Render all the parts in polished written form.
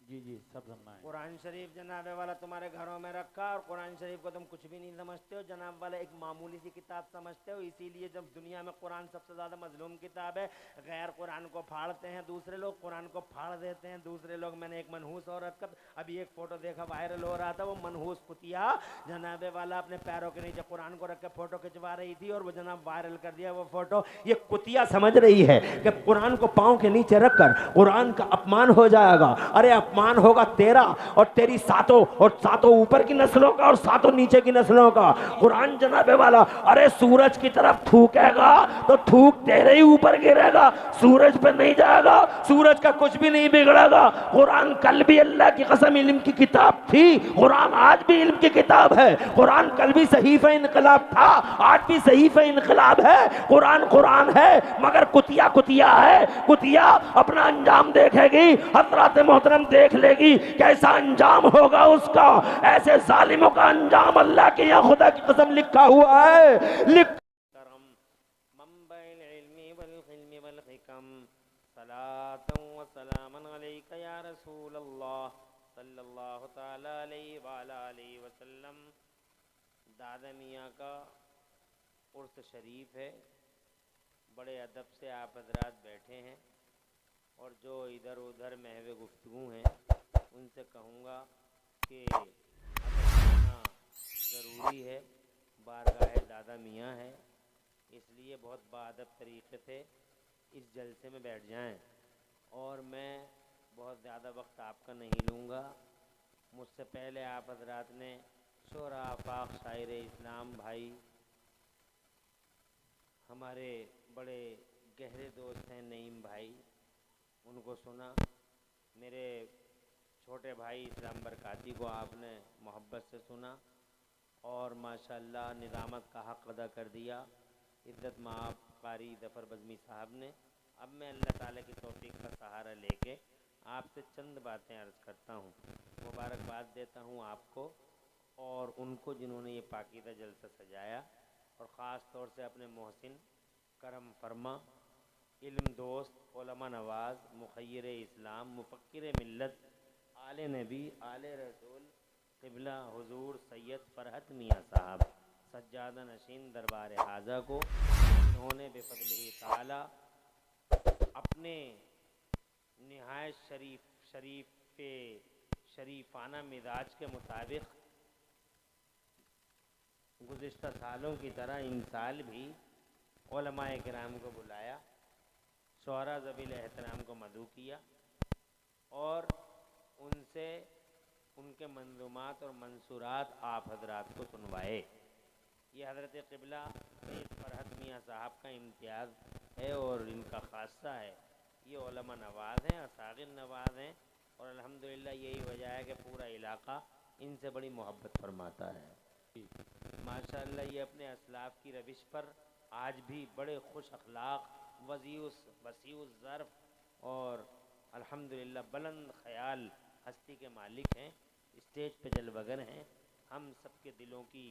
जी जी, सब सुनना है। कुरान शरीफ जनाब वाला तुम्हारे घरों में रखा और कुरान शरीफ को तुम कुछ भी नहीं समझते हो जनाब वाला, एक मामूली सी किताब समझते हो। इसीलिए जब दुनिया में कुरान सबसे ज़्यादा मजलूम किताब है, गैर कुरान को फाड़ते हैं दूसरे लोग, कुरान को फाड़ देते हैं दूसरे लोग। मैंने एक मनहूस औरत का अभी एक फ़ोटो देखा, वायरल हो रहा था। वो मनहूस कुतिया जनाब वाला अपने पैरों के नीचे कुरान को रख के फ़ोटो खिंचवा रही थी और वो जनाब वायरल कर दिया वो फ़ोटो। ये कुतिया समझ रही है कि कुरान को पाँव के नीचे रखकर कुरान का अपमान हो जाएगा। अरे अपमान होगा तेरा और तेरी सातों, और सातों ऊपर की नस्लों का और सातों नीचे की नस्लों का। कुरान जनाबे वाला अरे सूरज की तरफ थूकेगा तो थूक तेरे ही ऊपर गिरेगा, सूरज पे नहीं जाएगा, सूरज का कुछ भी नहीं बिगड़ेगा। कुरान कल भी अल्लाह की कसम इल्म की किताब थी, कुरान आज भी इल्म की किताब है। कुरान कल भी सहीफा इनकलाब था, आज भी सहीफा इनकलाब है। कुरान कुरान है मगर कुतिया कुतिया है। कुतिया अपना अंजाम देखेगी, हजरत मोहतरम देख लेगी कैसा अंजाम होगा उसका। ऐसे जालिमों का अंजाम अल्लाह के या खुदा की कसम लिखा हुआ है। लिख करम मंबैल इल्मी वल हिल्मी वल हिकम सलातन व सलामन अलैका या रसूल अल्लाह सल्लल्लाहु तआला अलैहि व अला आलिहि वसल्लम। दादा मियाँ का उर्स शरीफ है, बड़े अदब से आप हजरात बैठे हैं और जो इधर उधर महवे गुफ्तगू हैं उनसे कहूँगा कि अदब ज़रूरी है। बारगाह दादा मियाँ है, इसलिए बहुत बाअदब तरीक़े से इस जलसे में बैठ जाएं। और मैं बहुत ज़्यादा वक्त आपका नहीं लूँगा। मुझसे पहले आप हजरात ने शोरा आफाक शायर इस्लाम भाई, हमारे बड़े गहरे दोस्त हैं नईम भाई, उनको सुना। मेरे छोटे भाई इस्लाम बरकाती को आपने मोहब्बत से सुना और माशाल्लाह निज़ामत का हक़ अदा कर दिया इज़्ज़त माब कारी ज़फ़र बज़मी साहब ने। अब मैं अल्लाह ताला की तौफ़ीक़ का सहारा लेके आपसे चंद बातें अर्ज़ करता हूँ। मुबारकबाद देता हूँ आपको और उनको जिन्होंने ये पाकीज़ा जलसा सजाया, और ख़ास तौर से अपने मोहसिन करम फरमा इल्म दोस्त उलमा नवाज मुखय्यर इस्लाम मुफ़क्किर मिल्लत आले नबी आले रसूल क़िबला हुज़ूर सैयद फ़रहत मियाँ साहब सज्जादा नशीन दरबार हाजा को, इन्होंने बेफ़ज़लिही ताला अपने निहायत शरीफाना मिजाज के मुताबिक गुज़िश्ता सालों की तरह इन साल भी उलमाए किराम को बुलाया, शुअरा ज़वील एहतराम को मदऊ किया और उनसे उनके मंज़ूमात और मंसूरात आप हजरात को सुनवाए। ये हज़रत क़िबला सैयद फ़रहत मियाँ साहब का इम्तियाज़ है और इनका ख़ासा है। ये उलमा नवाज़ हैं, असागिर नवाज़ हैं और अल्हम्दुलिल्लाह यही वजह है कि पूरा इलाक़ा इनसे बड़ी मोहब्बत फरमाता है। माशाअल्लाह ये अपने असलाफ़ की रविश पर आज भी बड़े खुश अखलाक, वसीउस ज़र्फ़ और अल्हम्दुलिल्लाह बुलंद ख़याल हस्ती के मालिक हैं। स्टेज पे जलवगर हैं, हम सबके दिलों की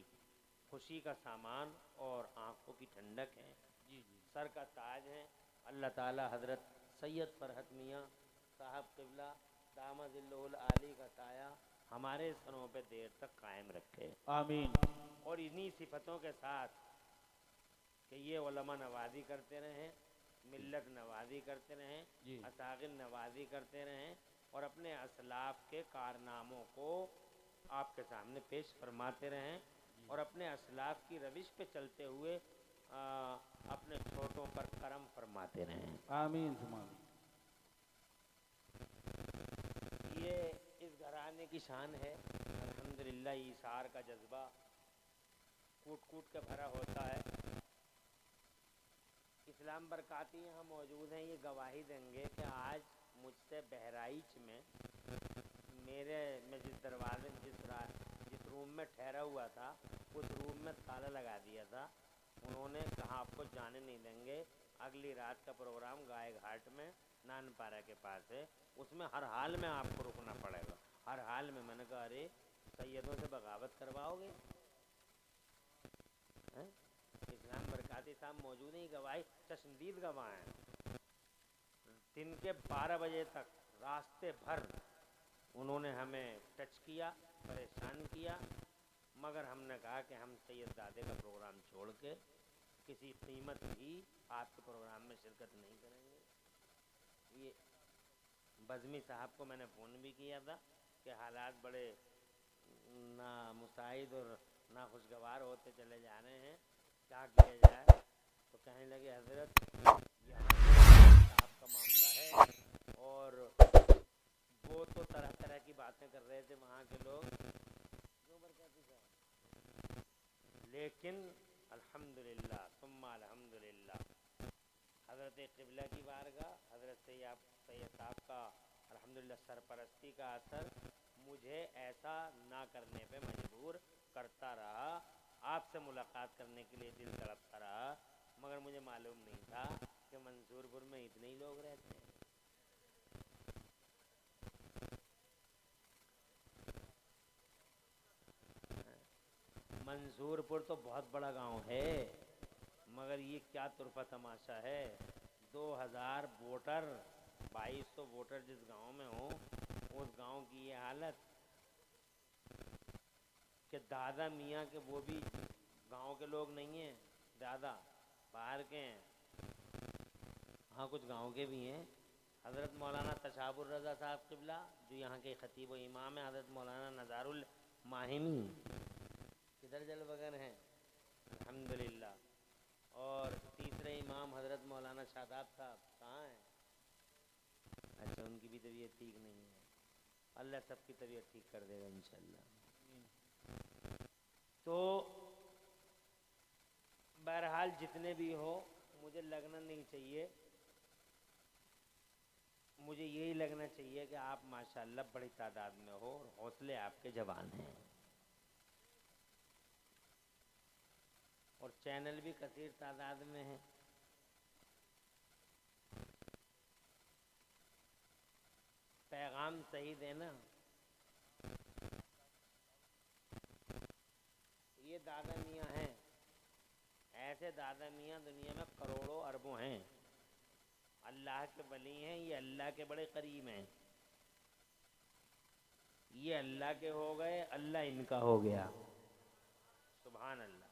खुशी का सामान और आँखों की ठंडक हैं, जी जी, सर का ताज हैं। अल्लाह ताला हज़रत सैयद फ़रहत मियाँ साहब क़िबला दामदिल्लुल आली का साया हमारे सरों पे देर तक कायम रखे आमीन। और इन्हीं सिफतों के साथ कि ये उलमा नवाजी करते रहें, मिल्लत नवाजी करते रहें, जी असागिर नवाजी करते रहें और अपने असलाफ़ के कारनामों को आपके सामने पेश फरमाते रहें और अपने असलाफ़ की रविश पे चलते हुए अपने छोटों पर करम फरमाते रहें। आमीन सुमान। ये इस घराने की शान है। अल्हम्दुलिल्लाह ईसार का जज्बा कूट कूट के भरा होता है। इस्लाम बरकाती यहाँ मौजूद हैं, ये गवाही देंगे कि आज मुझसे बहराइच में मैं जिस दरवाजे जिस रूम में ठहरा हुआ था उस रूम में ताला लगा दिया था। उन्होंने कहा आपको जाने नहीं देंगे, अगली रात का प्रोग्राम गाय घाट में नानपारा के पास है, उसमें हर हाल में आपको रुकना पड़ेगा, हर हाल में। मैंने कहा अरे सैयदों से बगावत करवाओगे हैं? इस्लाम बरकाती साहब मौजूद हैं, गवाही चश्मदीद गवाह हैं। दिन के 12 बजे तक रास्ते भर उन्होंने हमें टच किया, परेशान किया, मगर हमने कहा कि हम सैयद दादे का प्रोग्राम छोड़ के किसी कीमत भी आपके प्रोग्राम में शिरकत नहीं करेंगे। ये बज़मी साहब को मैंने फ़ोन भी किया था कि हालात बड़े ना मुसाइद और ना खुशगवार होते चले जा रहे हैं, क्या किया जाए। तो कहने लगे हज़रत यहाँ साहब का मामला है और वो तो तरह तरह की बातें कर रहे थे वहाँ के लोग, लेकिन अल्हम्दुलिल्लाह सुम्मा अल्हम्दुलिल्लाह हज़रत क़िबला की बारगाह, हज़रत सैयद साहब का अल्हम्दुलिल्लाह सरपरस्ती का असर मुझे ऐसा ना करने पे मजबूर करता रहा। आपसे मुलाकात करने के लिए दिल तड़पता रहा, मगर मुझे मालूम नहीं था कि मंसूरपुर में इतने ही लोग रहते हैं। मंसूरपुर तो बहुत बड़ा गांव है, मगर ये क्या तुरफा तमाशा है। 2000 वोटर, 2200 वोटर जिस गांव में हो, उस गांव की ये हालत कि दादा मियाँ के वो भी गांव के लोग नहीं हैं, दादा बाहर के हैं। हाँ कुछ गांव के भी हैं। हज़रत मौलाना तशाबुर रज़ा साहब क़िबला जो यहाँ के ख़तीब व इमाम हैं, हज़रत मौलाना नज़ारुल माहिमी किधर जल बगन हैं अल्हम्दुलिल्लाह, और तीसरे इमाम हज़रत मौलाना शादाब साहब कहाँ हैं? अच्छा उनकी भी तबीयत ठीक नहीं है, अल्लाह सबकी तबीयत ठीक कर देगा इंशाअल्लाह। तो बहरहाल जितने भी हो, मुझे लगना नहीं चाहिए, मुझे यही लगना चाहिए कि आप माशाअल्लाह बड़ी तादाद में हो और हौसले आपके जवान हैं, और चैनल भी कसीर तादाद में है। पैगाम सही देना। ये दादा मियाँ हैं, ऐसे दादा मियाँ दुनिया में करोड़ों अरबों हैं, अल्लाह के वली हैं, ये अल्लाह के बड़े करीब हैं। ये अल्लाह के हो गए, अल्लाह इनका हो गया, सुभान अल्लाह।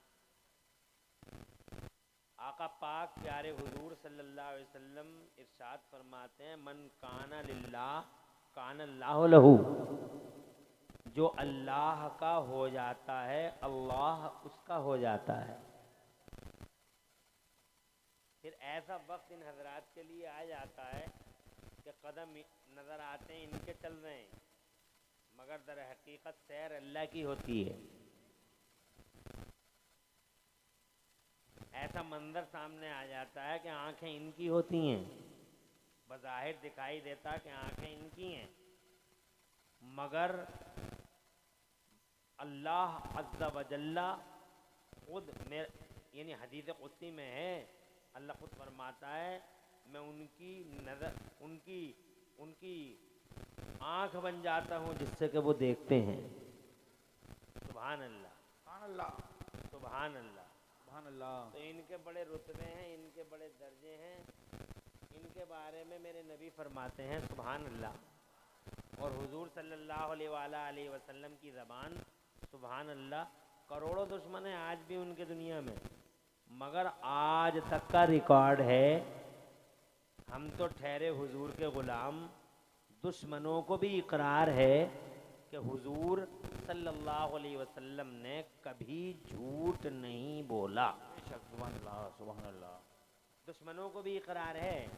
आका पाक प्यारे हुजूर सल्लल्लाहु अलैहि वसल्लम इरशाद फरमाते हैं, मन काना लिल्लाह काना अल्लाहु लहू। जो अल्लाह का हो जाता है, अल्लाह उसका हो जाता है। फिर ऐसा वक्त इन हजरात के लिए आ जाता है कि कदम नज़र आते हैं इनके चल रहे हैं, मगर दर हकीकत सैर अल्लाह की होती है। ऐसा मंजर सामने आ जाता है कि आंखें इनकी होती हैं, बज़ाहिर दिखाई देता कि आंखें इनकी हैं, मगर अल्लाह अज़्ज़ा व जल्ला खुद यानी हदीस कुदसी में है, अल्लाह खुद फरमाता है मैं उनकी नज़र उनकी आँख बन जाता हूँ जिससे कि वो देखते हैं। सुभान अल्लाह, सुभान अल्लाह, सुभान अल्लाह, सुभान अल्लाह। तो इनके बड़े रुतबे हैं, इनके बड़े दर्जे हैं, इनके बारे में मेरे नबी फरमाते हैं सुभान अल्लाह, और हुजूर सल्लल्लाहु अलैहि वसल्लम की ज़बान सुभान अल्लाह। करोड़ों दुश्मन हैं आज भी उनके दुनिया में, मगर आज तक का रिकॉर्ड है, हम तो ठहरे हुजूर के ग़ुलाम, दुश्मनों को भी इकरार है कि हुजूर सल्लल्लाहु अलैहि वसल्लम ने कभी झूठ नहीं बोला। सुभान अल्लाह, सुभान अल्लाह। दुश्मनों को भी इकरार है,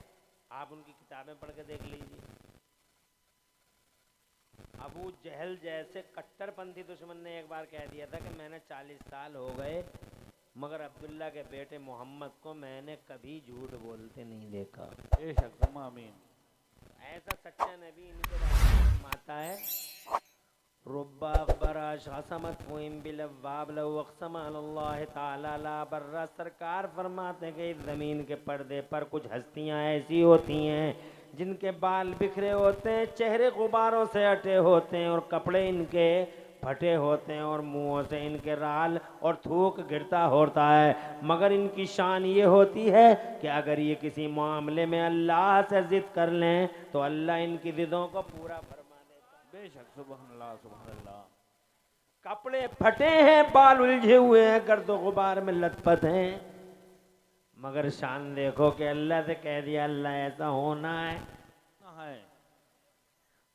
आप उनकी किताबें पढ़ के देख लीजिए। अबू जहल जैसे कट्टरपंथी दुश्मन ने एक बार कह दिया था कि मैंने 40 साल हो गए, मगर अब्दुल्ला के बेटे मोहम्मद को मैंने कभी झूठ बोलते नहीं देखा। आमीन। ऐसा सच्चा नबी इनके बारे में फरमाता है, रुब्बा अखबरा शासमत हुइम बिलवाब लहु अक़सम अलल्लाह ताला ला बर्रा। सरकार फरमाते हैं कि इस ज़मीन के पर्दे पर कुछ हस्तियाँ ऐसी होती हैं जिनके बाल बिखरे होते हैं, चेहरे गुबारों से अटे होते हैं, और कपड़े इनके फटे होते हैं, और मुंहों से इनके राल और थूक गिरता होता है, मगर इनकी शान ये होती है कि अगर ये किसी मामले में अल्लाह से ज़िद कर लें तो अल्लाह इनकी ज़िदों को पूरा फरमा देता है। बेशक सुभान अल्लाह सुभान अल्लाह। कपड़े फटे हैं, बाल उलझे हुए हैं, गर्दो गुबार में लथपथ हैं, मगर शान देखो कि अल्लाह से कह दिया अल्लाह ऐसा होना है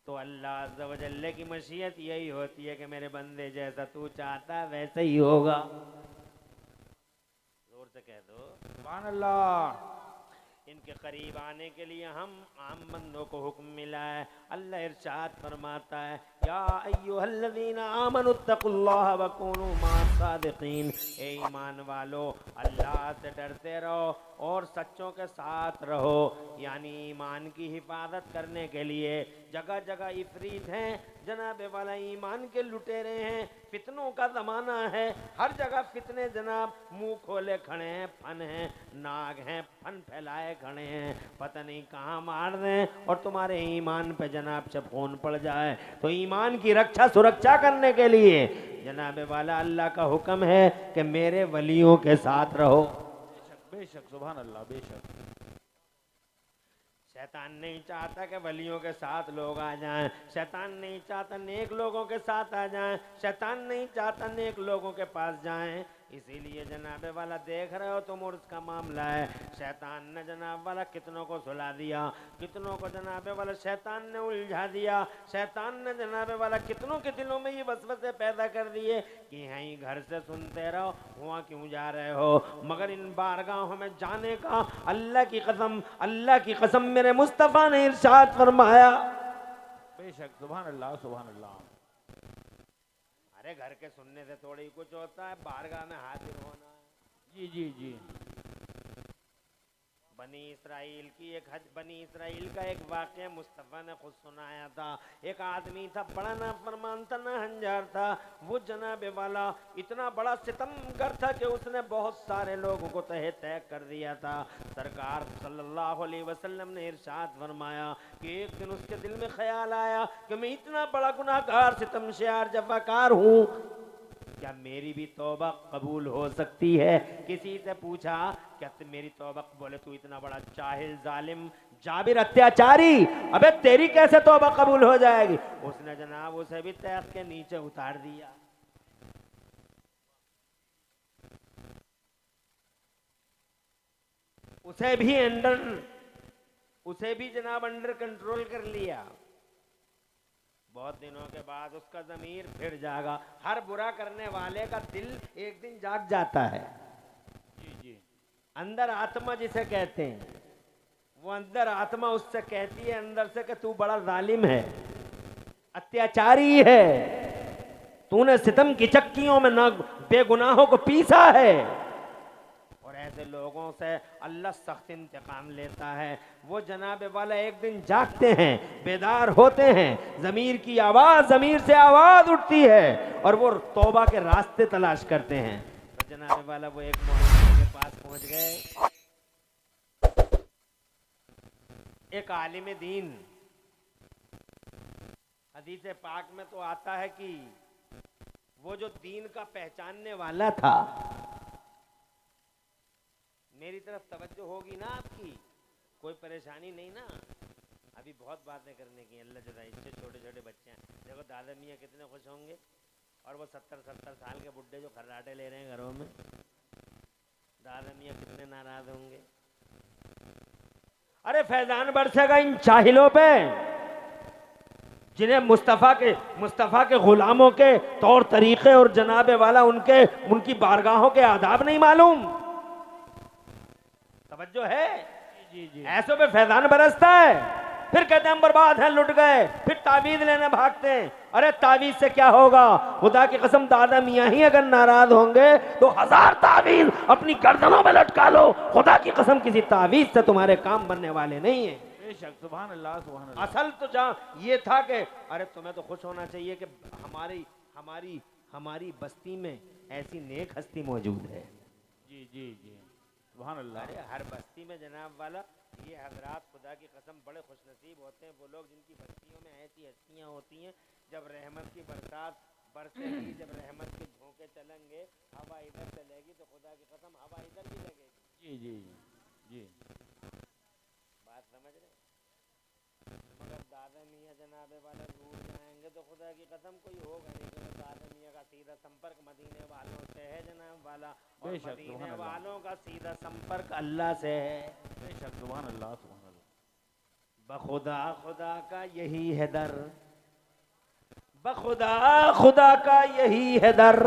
तो अल्लाह अज़्ज़ व जल्ल की मशीयत यही होती है कि मेरे बंदे जैसा तू चाहता है वैसे ही होगा। जोर से कह दो सुभान अल्लाह। इनके करीब आने के लिए हम आम बंदों को हुक्म मिला है। अल्लाह इरशाद फरमाता है या अय्युहल्लज़ीना आमनुत्तकुल्लाह व कूनू मअस-सादिकीन, ए ईमान वालो अल्लाह से डरते रहो और सच्चों के साथ रहो। यानी ईमान की हिफाजत करने के लिए जगह जगह इफरीत हैं, जनाब वाला ईमान के लुटेरे हैं, फितनों का ज़माना है, हर जगह फितने जनाब मुंह खोले खड़े हैं, फन हैं, नाग हैं, फन फैलाए खड़े हैं, पता नहीं कहाँ मार दें और तुम्हारे ईमान पे जनाब से खून पड़ जाए। तो ईमान की रक्षा सुरक्षा करने के लिए जनाब वाला अल्लाह का हुक्म है कि मेरे वलियों के साथ रहो। बेशक बेशक सुभान अल्लाह बेशक। शैतान नहीं चाहता कि वलियों के साथ लोग आ जाएं, शैतान नहीं चाहता नेक लोगों के साथ आ जाएं, शैतान नहीं चाहता नेक लोगों के पास जाएं। इसीलिए जनाब वाला देख रहे हो तुम उर्स का मामला है, शैतान ने जनाब वाला कितनों को सुला दिया, कितनों को जनाब वाला शैतान ने उलझा दिया, शैतान ने जनाब वाला कितनों के दिलों में ये वसवसे पैदा कर दिए कि यहीं घर से सुनते रहो, वहाँ क्यों जा रहे हो। मगर इन बारगाहों में जाने का अल्लाह की कसम मेरे मुस्तफ़ा ने इरशाद फरमाया। बेशक सुभान अल्लाह सुभान अल्लाह। अरे घर के सुनने से थोड़ी कुछ होता है, बारगाह में हाजिर होना है। जी जी जी। बनी इसराइल का एक वाक़या मुस्तफ़ा ने खुद सुनाया था। एक आदमी था, बड़ा नाफरमान था, नाहंजार था। वो जनाब वाला इतना बड़ा सितमगर था कि उसने बहुत सारे लोगों को तहे तय कर दिया था। सरकार सल्लल्लाहु अलैहि वसल्लम ने इरशाद फरमाया कि एक दिन उसके दिल में ख्याल आया कि मैं इतना बड़ा गुनाहगार, सितमशार, जफ़ाकार हूँ, क्या मेरी भी तौबा कबूल हो सकती है। किसी से पूछा क्या मेरी तौबा, बोले तू इतना बड़ा जाहिल, जालिम, जाबिर, अत्याचारी, अबे तेरी कैसे तौबा कबूल हो जाएगी। उसने जनाब उसे भी तख्त के नीचे उतार दिया। उसे भी जनाब अंडर कंट्रोल कर लिया। बहुत दिनों के बाद उसका ज़मीर फिर जागा। हर बुरा करने वाले का दिल एक दिन जाग जाता है। जी जी। अंदर आत्मा जिसे कहते हैं, वो अंदर आत्मा उससे कहती है अंदर से कि तू बड़ा जालिम है, अत्याचारी है, तूने सितम की चक्कियों में ना बेगुनाहों को पीसा है। और ऐसे लोगों से अल्लाह सख्त इंतकाम लेता है। वो जनाब वाला एक दिन जागते हैं, बेदार होते हैं, ज़मीर की आवाज़, ज़मीर से आवाज़ उठती है और वो तौबा के रास्ते तलाश करते हैं। तो जनाब वाला वो एक मोहल्ले के पास पहुंच गए। एक आलिम दीन, हदीस पाक में तो आता है कि वो जो दीन का पहचानने वाला था, मेरी तरफ तवज्जो होगी ना आपकी, कोई परेशानी नहीं ना। अभी बहुत बातें करने की, अल्लाह जज़ा, इससे छोटे छोटे बच्चे हैं। देखो दादा मियाँ कितने खुश होंगे, और वो 70-70 साल के बुड्ढे जो खर्राटे ले रहे हैं घरों में, दादा मियाँ कितने नाराज होंगे। अरे फैजान बरसेगा इन चाहिलों पे जिन्हें मुस्तफ़ा के गुलामों के तौर तरीके और जनाबे वाला उनकी बारगाहों के आदाब नहीं मालूम। तवज्जो है? जी जी। ऐसों पे फैजान बरसता है, फिर कहते हैं हम बर्बाद हैं, लुट गए, फिर तावीज़ लेने भागते हैं। अरे तावीज़ से क्या होगा, खुदा की कसम दादा मियाँ ही अगर नाराज होंगे तो 1000 तावीज़ अपनी गर्दनों में लटका लो, खुदा की कसम किसी तावीज़ से तुम्हारे काम बनने वाले नहीं है। बेशक सुभान अल्लाह सुभान अल्लाह। असल तो ये था कि अरे तुम्हें तो खुश होना चाहिए कि हमारी बस्ती में ऐसी नेक हस्ती मौजूद है। जी जी जी सुभान अल्लाह। अरे हर बस्ती में जनाब वाला ये हजरात खुदा की कसम बड़े खुशनसीब होते हैं, वो लोग जिनकी बस्तियों में ऐसी हस्तियाँ होती हैं, जब रहमत की बरसात बरसेगी, जब रहमत के झोंके चलेंगे, हवा इधर चलेगी तो खुदा की कसम हवा इधर भी लगेगी। जी जी जी। बात समझ रहे? मगर दादा मियाँ जनाबे वाले रूठ जाएंगे तो तो खुदा की कसम कोई होगा नहीं कि आदमिया का सीधा संपर्क मदीने वालों से है जनाब वाला, और बेशक, मदीने सुभान अल्लाह। वालों का सीधा संपर्क अल्लाह से है। बेशक सुभान अल्लाह सुभान अल्लाह। बखुदा खुदा का यही है दर, बखुदा खुदा का यही है दर,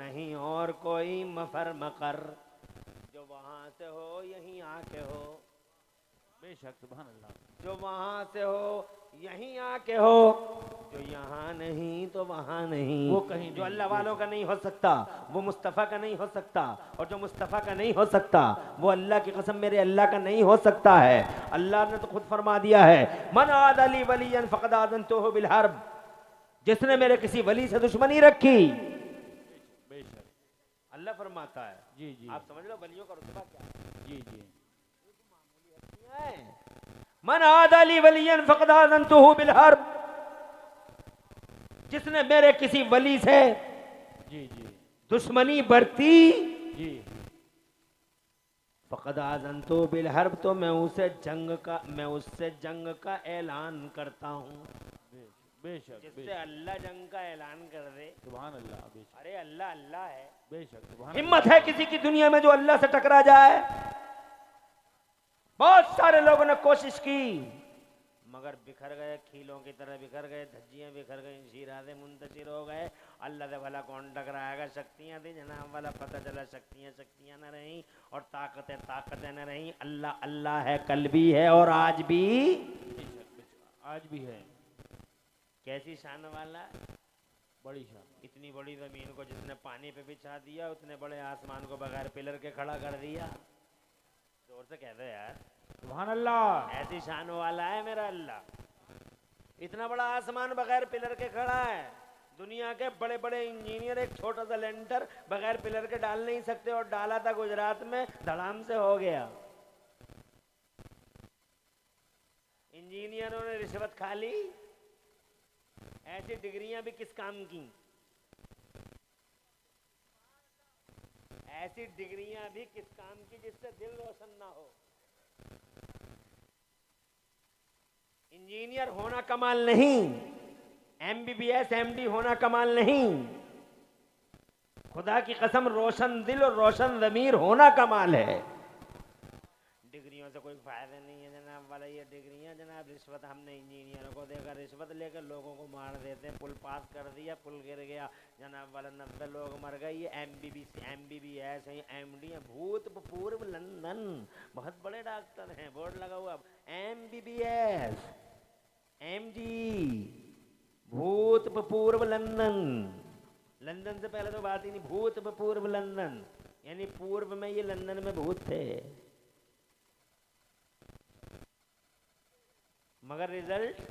नहीं और कोई मफर मकर, जो वहां से हो यहीं आके हो, बेशक सुभान अल्लाह। जो वहां से हो यहीं आके हो, जो यहाँ नहीं तो वहां नहीं। वो कहीं जो नहीं। अल्लाह वालों का नहीं हो सकता वो मुस्तफ़ा का नहीं हो सकता, और जो मुस्तफ़ा का नहीं हो सकता वो अल्लाह की कसम मेरे अल्लाह का नहीं हो सकता है। अल्लाह ने तो खुद फरमा दिया है, मन आद अली वलियन फ़क़द आज़नतुहु बिल हर्ब, जिसने मेरे किसी वली से दुश्मनी रखी, बेशक अल्लाह फरमाता है। जी जी आप समझ लो वलियों का रुतबा क्या है। जी जी मन आद अली वलियन फ़क़द आज़नतुहु बिल हर्ब, जिसने मेरे किसी वली से जी जी दुश्मनी बरती, जी फ़क़द आज़नतुहु बिल हर्ब, तो मैं उससे जंग का ऐलान करता हूँ। बेशक जिससे बेशक अल्लाह जंग का ऐलान कर दे। सुभान अल्लाह। बेशक अरे अल्लाह अल्लाह है। बेशक सुभान हिम्मत है किसी की दुनिया में जो अल्लाह से टकरा जाए? बहुत सारे लोगों ने कोशिश की मगर बिखर गए, खीलों की तरह बिखर गए, धज्जियां बिखर गई, शीराज़े मुंतशिर हो गए। अल्लाह से भला कौन टकराएगा? शक्तियां थी जनाब वाला, पता चला शक्तियां न रहीं और ताकतें न रहीं। अल्लाह अल्लाह है, कल भी है और आज भी। बेशक बेशक आज भी है। कैसी शान वाला, बड़ी शान। इतनी बड़ी जमीन को जिसने पानी पे बिछा दिया, उतने बड़े आसमान को बगैर पिलर के खड़ा कर दिया। जोर से कह दो यार, सुभान अल्लाह। ऐसी शान वाला है मेरा अल्लाह। इतना बड़ा आसमान बगैर पिलर के खड़ा है। दुनिया के बड़े बड़े इंजीनियर एक छोटा सा लेंटर बगैर पिलर के डाल नहीं सकते, और डाला था गुजरात में, धड़ाम से हो गया। इंजीनियरों ने रिश्वत खा ली। ऐसी डिग्रियां भी किस काम की? ऐसी डिग्रियां भी किस काम की जिससे दिल रोशन ना हो? इंजीनियर होना कमाल नहीं, एमबीबीएस एमडी होना कमाल नहीं, खुदा की कसम रोशन दिल और रोशन ज़मीर होना कमाल है। डिग्रियों से कोई फायदा नहीं है जनाब वाला। ये डिग्रियां जनाब रिश्वत हमने इंजीनियरों को देकर रिश्वत लेकर लोगों को मार देते हैं। पुल पास कर दिया, पुल गिर गया जनाब वाला, 90 लोग मर गए। ये एमबीबीएस है, एमडी है, भूतपूर्व लंदन, बहुत बड़े डॉक्टर हैं, बोर्ड लगा हुआ एमबीबीएस एमडी, भूतपूर्व लंदन। लंदन से पहले तो बात ही नहीं, भूतपूर्व लंदन, यानी पूर्व में ये लंदन में भूत थे। मगर रिजल्ट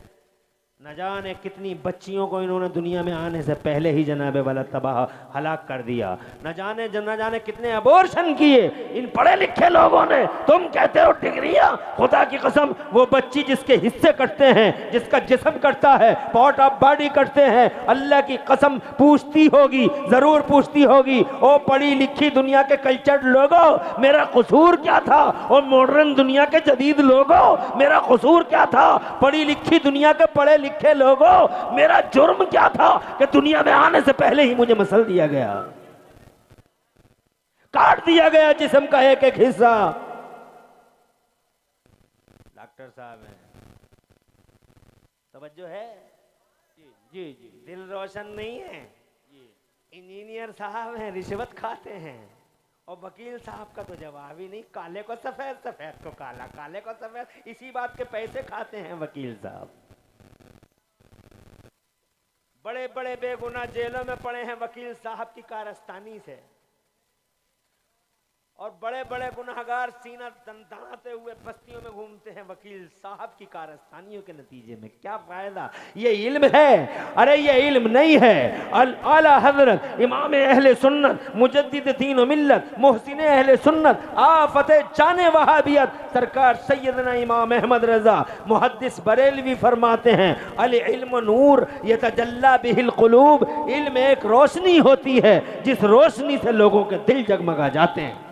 न जाने कितनी बच्चियों को इन्होंने दुनिया में आने से पहले ही जनाबे वाला तबाह हलाक कर दिया। न जाने कितने अबॉर्शन किए इन पढ़े लिखे लोगों ने। तुम कहते हो डिग्रियां, खुदा की कसम वो बच्ची जिसके हिस्से कटते हैं, जिसका जिस्म कटता है, पार्ट ऑफ बॉडी कटते हैं, अल्लाह की कसम पूछती होगी, जरूर पूछती होगी, ओ पढ़ी लिखी दुनिया के कल्चर्ड लोगों, मेरा कसूर क्या था? और मॉडर्न दुनिया के जदीद लोगों, मेरा कसूर क्या था? पढ़ी लिखी दुनिया के पढ़े लिखे लोगों, मेरा जुर्म क्या था कि दुनिया में आने से पहले ही मुझे मसल दिया गया, काट दिया गया जिस्म का एक एक हिस्सा। डॉक्टर साहब हैं, तवज्जो है? जी जी जी दिल रोशन नहीं है। इंजीनियर साहब हैं, रिश्वत खाते हैं, और वकील साहब का तो जवाब ही नहीं। काले को सफेद, सफेद को काला, काले को सफेद, इसी बात के पैसे खाते हैं वकील साहब। बड़े बड़े बेगुनाह जेलों में पड़े हैं वकील साहब की कारस्तानी से, और बड़े बड़े गुनाहगार सीना दंडाते हुए बस्तियों में घूमते हैं वकील साहब की कारस्तानियों के नतीजे में। क्या फायदा? ये इल्म है? अरे ये इल्म नहीं है। आला हजरत इमाम अहले सुन्नत, मुजद्दिद दीन व मिल्लत, मुहसिन अहले सुन्नत, आफत जाने वहाबियत, सरकार सैयदना इमाम अहमद रजा मुहद्दिस बरेलवी फरमाते हैं, अल इल्म नूर यतजल्ला बिहिल कुलूब, इल्म एक रोशनी होती है जिस रोशनी से लोगों के दिल जगमगा जाते हैं।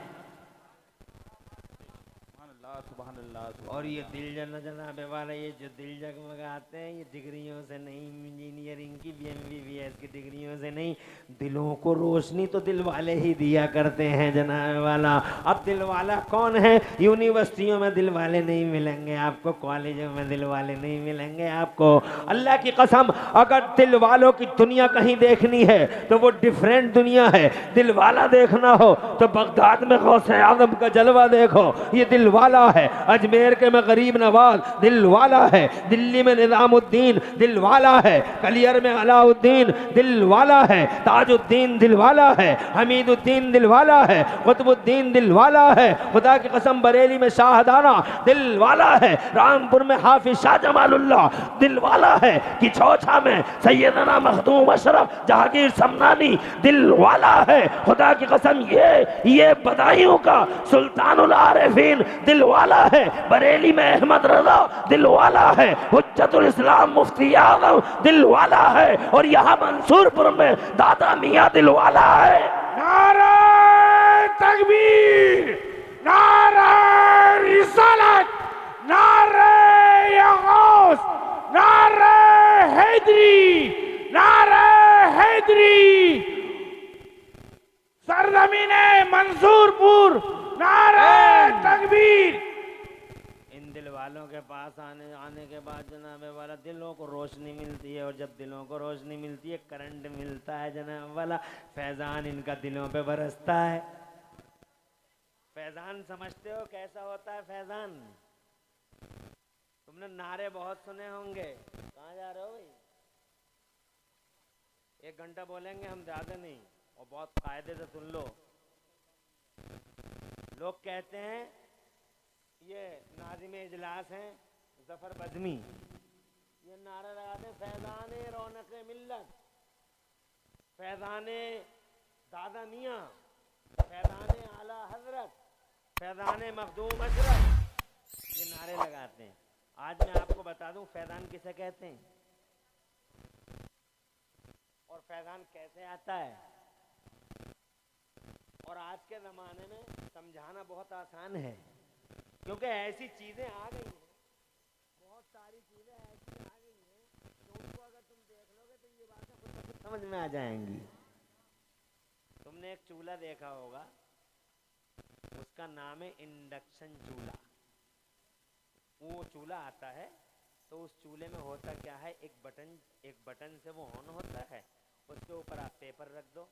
और ये दिल जनाबे वाला, ये जो दिल जगमगाते हैं, ये डिग्रियों से नहीं, इंजीनियरिंग की BMBBS की डिग्रियों से नहीं, दिलों को रोशनी तो दिल वाले ही दिया करते हैं जनाबे वाला। अब दिल वाला कौन है? यूनिवर्सिटियों में दिल वाले नहीं मिलेंगे आपको, कॉलेजों में दिल वाले नहीं मिलेंगे आपको। अल्लाह की कसम, अगर दिल वालों की दुनिया कहीं देखनी है तो वो डिफरेंट दुनिया है। दिल वाला देखना हो तो बगदाद में गौसे आजम का जलवा देखो, ये दिल वाला है। अजमेर के में गरीब नवाज दिल वाला है। दिल्ली में निजामुद्दीन दिल वाला है। कलियर में अलाउद्दीन दिल वाला है। ताजुद्दीन दिल वाला है। हमीदुद्दीन दिल वाला है। कुतुबुद्दीन दिल वाला है। खुदा की कसम, बरेली में शाहदाना दिल वाला है। रामपुर में हाफिज शाह जमालुल्लाह दिल वाला है। किछौछा में सैयदना मखदूम अशरफ जहांगीर समनानी दिल वाला है। खुदा की कसम, ये बदायूं का सुल्तानुल आरिफीन दिल वाला है। बरेली में अहमद रजा दिल वाला है। हुज्जतुल इस्लाम मुफ्ती आजम दिल वाला है। और यहाँ मंसूरपुर में दादा मियाँ दिल वाला है। नारे तकबीर, नारे रिसालत, नारे गौस, नारे हैदरी, नारे हैदरी, सरजमीने मंसूरपुर, नारे तकबीर। इन दिल वालों के पास आने के बाद जनाबे वाला दिलों को रोशनी मिलती है। और जब दिलों को रोशनी मिलती है, करंट मिलता है जनाब वाला, फैजान इनका दिलों पे बरसता है। फैजान समझते हो कैसा होता है फैजान? तुमने नारे बहुत सुने होंगे। कहाँ जा रहे हो भाई? 1 घंटा बोलेंगे हम, ज्यादा नहीं, और बहुत कायदे से सुन लो। लोग कहते हैं ये नाज़िम इजलास हैं जफर बज़मी, ये नारा लगाते हैं फैज़ाने रौनक मिल्लत, फैज़ाने दादा मियाँ, फैज़ाने आला हजरत, फैज़ाने मखदूम अशरफ, ये नारे लगाते हैं। आज मैं आपको बता दूं फैज़ान किसे कहते हैं और फैज़ान कैसे आता है। और आज के ज़माने में समझाना बहुत आसान है, क्योंकि ऐसी चीज़ें आ गई हैं, बहुत सारी चीज़ें ऐसी आ गई हैं तो उनको अगर तुम देख लोगे तो ये बातें खुद समझ में आ जाएंगी। तुमने एक चूल्हा देखा होगा, उसका नाम है इंडक्शन चूल्हा। वो चूल्हा आता है तो उस चूल्हे में होता क्या है, एक बटन से वो ऑन होता है, उसके ऊपर आप पेपर रख दो,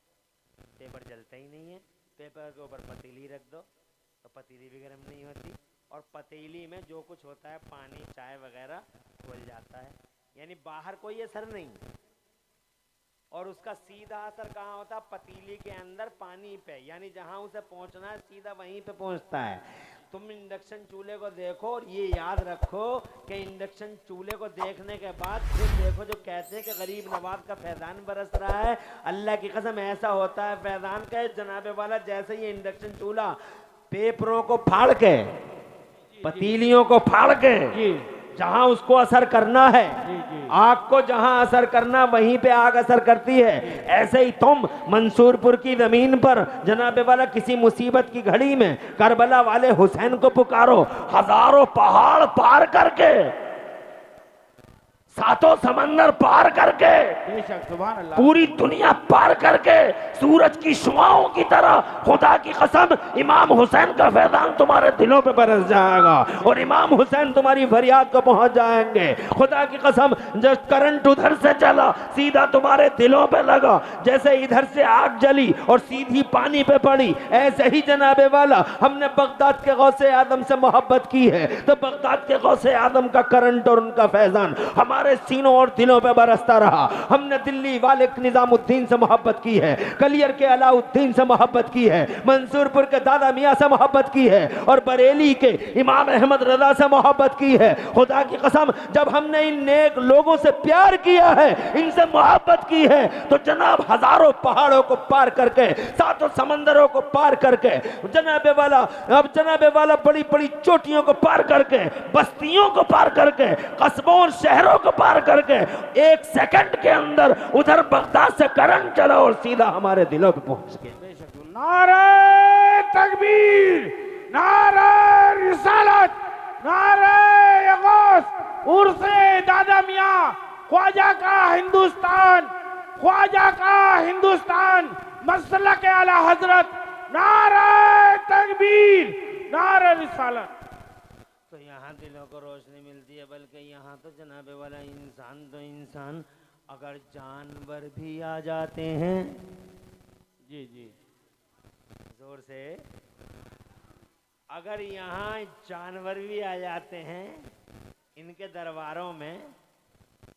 पेपर जलता ही नहीं है। पेपर के ऊपर पतीली रख दो तो पतीली भी गर्म नहीं होती, और पतीली में जो कुछ होता है पानी चाय वगैरह घुल जाता है, यानी बाहर कोई असर नहीं। और उसका सीधा असर कहाँ होता है? पतीली के अंदर पानी पे, यानी जहाँ उसे पहुँचना है सीधा वहीं पे पहुँचता है। तुम इंडक्शन चूल्हे को देखो और ये याद रखो कि इंडक्शन चूल्हे को देखने के बाद फिर देखो जो कहते हैं कि गरीब नवाज का फैज़ान बरस रहा है, अल्लाह की कसम ऐसा होता है फैज़ान का जनाबे वाला। जैसे ये इंडक्शन चूल्हा पेपरों को फाड़ के, पतीलियों को फाड़ के जहां उसको असर करना है, आग को जहां असर करना वहीं पे आग असर करती है, ऐसे ही तुम मंसूरपुर की जमीन पर जनाबे वाला किसी मुसीबत की घड़ी में करबला वाले हुसैन को पुकारो, हजारों पहाड़ पार करके, सातों समंदर पार करके, बेशक सुभान अल्लाह, पूरी दुनिया पार करके सूरज की शुआओं की तरह खुदा की कसम इमाम हुसैन का फैज़ान तुम्हारे दिलों पे बरस जाएगा और इमाम हुसैन तुम्हारी फरियाद को पहुंच जाएंगे। खुदा की कसम जब करंट उधर से चला सीधा तुम्हारे दिलों पे लगा, जैसे इधर से आग जली और सीधी पानी पे पड़ी, ऐसे ही जनाबे वाला हमने बगदाद के गौसे आदम से मोहब्बत की है तो बगदाद के गौसे आदम का करंट और उनका फैज़ान हमारे सीनों और दिलों पे बरसता रहा। हमने दिल्ली वाले निजामुद्दीन से मोहब्बत की है, कलियर के अलाउद्दीन से मोहब्बत की है, मंसूरपुर के दादा मियाँ से मोहब्बत की है और बरेली के इमाम अहमद रजा से मोहब्बत की है। खुदा की कसम जब हमने इन नेक लोगों से प्यार किया है, इनसे मोहब्बत की है, तो जनाब हजारों पहाड़ों को पार करके, सातों समंदरों को पार करके, जनाबे वाला बड़ी बड़ी चोटियों को पार करके, बस्तियों को पार करके, कस्बों और शहरों को पार करके 1 सेकंड के अंदर उधर बगदाद से करंट चला और सीधा हमारे दिलों पे पहुंच गए। नारे तकबीर, नारे रिसालत, नारे गौस उर्से दादा मियाँ ख्वाजा का हिंदुस्तान, ख्वाजा का हिंदुस्तान, मसलक आला हजरत, नारे तकबीर, नारे रिसालत। तो यहाँ दिलों को रोशनी मिलती है, बल्कि यहाँ तो जनाबे वाला इंसान तो इंसान, अगर जानवर भी आ जाते हैं, जी जी जोर से, अगर यहाँ जानवर भी आ जाते हैं इनके दरबारों में,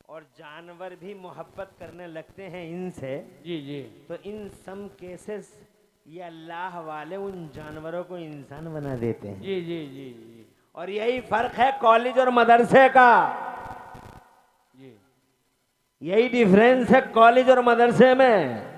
और जानवर भी मोहब्बत करने लगते हैं इनसे, जी जी, तो इन सम केसेस ये अल्लाह वाले उन जानवरों को इंसान बना देते हैं। जी जी जी जी, और यही फर्क है कॉलेज और मदरसे का, जी यही डिफरेंस है कॉलेज और मदरसे में,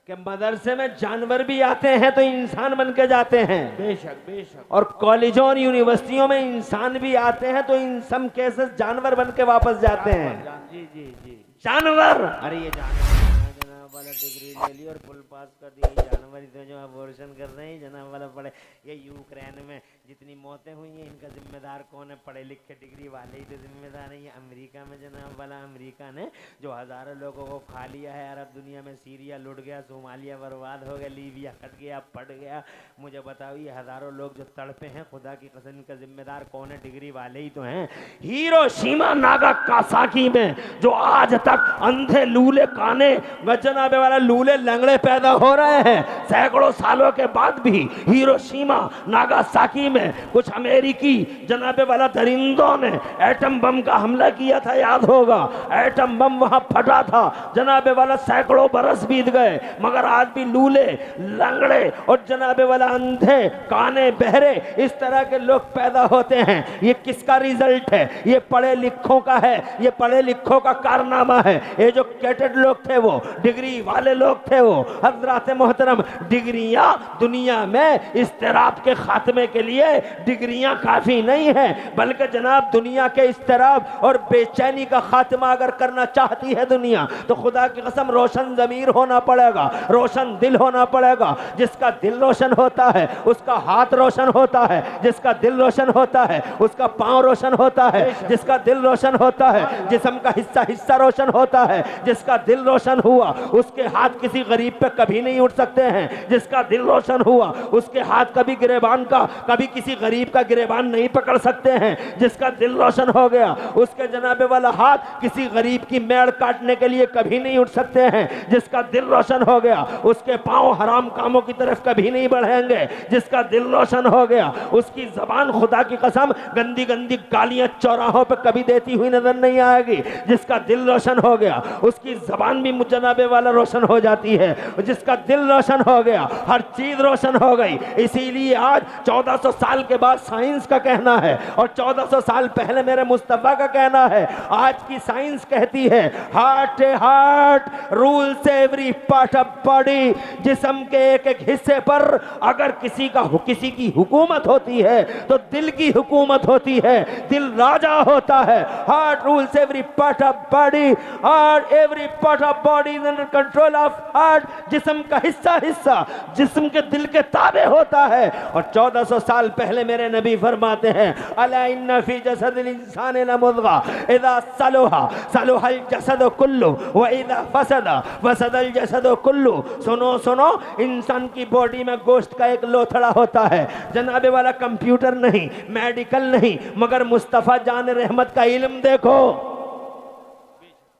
कि मदरसे में जानवर भी आते हैं तो इंसान बन के जाते हैं, बेशक बेशक, और कॉलेजों और यूनिवर्सिटियों में इंसान भी आते हैं तो इन सम केसेस जानवर बन के वापस जाते हैं। जी जी जी, जानवर, अरे ये जानवर जनाब वाला डिग्री ले ली और फुल पास कर दी, जानवर तो जो अबॉर्शन कर रहे हैं जनाब वाला पढ़े। ये यूक्रेन में जितनी मौतें हुई हैं इनका जिम्मेदार कौन है? पढ़े लिखे डिग्री वाले ही तो जिम्मेदार हैं। ये अमेरिका में जनाब वाला, अमेरिका ने जो हज़ारों लोगों को खा लिया है अरब दुनिया में, सीरिया लुट गया, सोमालिया बर्बाद हो गया, लीबिया कट गया, फट गया, मुझे बताओ ये हज़ारों लोग जो तड़पे हैं, खुदा की कसम इनका जिम्मेदार कौन है? डिग्री वाले ही तो हैं। हिरोशिमा नागासाकी में जो आज तक अंधे लूले काने जनाबे वाला लूले लंगड़े पैदा हो रहे हैं, सैकड़ों सालों के बाद भी हिरोशिमा नागासाकी में कुछ अमेरिकी जनाबे वाला दरिंदों ने एटम बम का हमला किया था, याद होगा। एटम बम वहां फटा था जनाबे वाला, सैकड़ों बरस बीत गए, मगर आज भी लूले लंगड़े और जनाबे वाला अंधे काने बहरे इस तरह के लोग पैदा होते हैं। ये किसका रिजल्ट है? ये पढ़े लिखों का है, ये पढ़े लिखों का कारनामा है। ये जो कैटेड लोग थे, वो डिग्री वाले लोग थे, वो हजरात मोहतरम, डिग्रियां दुनिया में इस्तिराब के खात्मे के लिए डिग्रियां काफी नहीं है, बल्कि जनाब दुनिया के इस्तिराब और बेचैनी का खात्मा अगर करना चाहती है दुनिया, तो खुदा की कसम रोशन जमीर होना पड़ेगा, रोशन दिल होना पड़ेगा। जिसका दिल रोशन होता है उसका हाथ रोशन होता है, जिसका दिल रोशन होता है उसका पांव रोशन होता है, जिसका दिल रोशन होता है जिस्म का हिस्सा हिस्सा रोशन होता है, जिसका दिल रोशन हुआ उसके हाथ किसी गरीब पे कभी नहीं उठ सकते हैं, जिसका दिल रोशन हुआ उसके हाथ कभी गिरेबान का, कभी किसी गरीब का गिरेबान नहीं पकड़ सकते हैं। जिसका दिल रोशन हो गया उसके जनाबे वाला हाथ किसी गरीब की मेड़ काटने के लिए कभी नहीं उठ सकते हैं। जिसका दिल रोशन हो गया उसके पांव हराम कामों की तरफ कभी नहीं बढ़ेंगे। जिसका दिल रोशन हो गया उसकी जबान खुदा की कसम गंदी गंदी गालियां चौराहों पे कभी देती हुई नजर नहीं आएगी। जिसका दिल रोशन हो गया उसकी जबान भी मुजनाबे वाला रोशन हो जाती है। जिसका दिल रोशन हो गया हर चीज रोशन हो गई। इसीलिए आज 1400 साल के बाद साइंस का कहना है और 1400 साल पहले मेरे मुस्तफा का कहना है, आज की साइंस कहती है heart A heart rules every part of body. जिस्म के एक एक हिस्से पर अगर किसी की हुकूमत होती है तो दिल की हुकूमत होती है, दिल राजा होता है। Heart rules every part of body और every part of body is under control of heart. जिस्म का हिस्सा हिस्सा जिस्म के दिल के ताबे होता है। और 1400 साल पहले मेरे नबी फरमाते हैं अला इन्ना फी जसदिल इंसानि लमुद्गा इज़ा सलुहा सलुहल जसद कुल्लु व इज़ा फसदा फसदल जसद कुल्लु। सुनो सुनो, इंसान की बॉडी में गोश्त का एक लोथड़ा होता है, जनाबे वाला कंप्यूटर नहीं, मेडिकल नहीं, मगर मुस्तफा जान रहमत का इल्म देखो।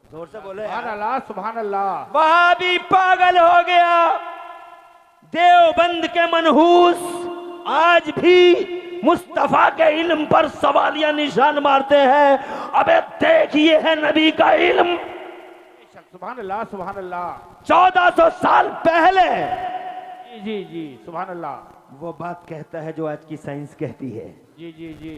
जोर से बोले सुभान अल्लाह, सुभान अल्लाह। वहां भी पागल हो गया। देवबंद के मनहूस आज भी मुस्तफा के इल्म पर सवालिया निशान मारते हैं। अबे देखिए है नबी का इल्म। सुभान अल्लाह, सुभान अल्लाह। 1400 साल पहले जी जी जी, सुभान अल्लाह। वो बात कहता है जो आज की साइंस कहती है। जी जी जी,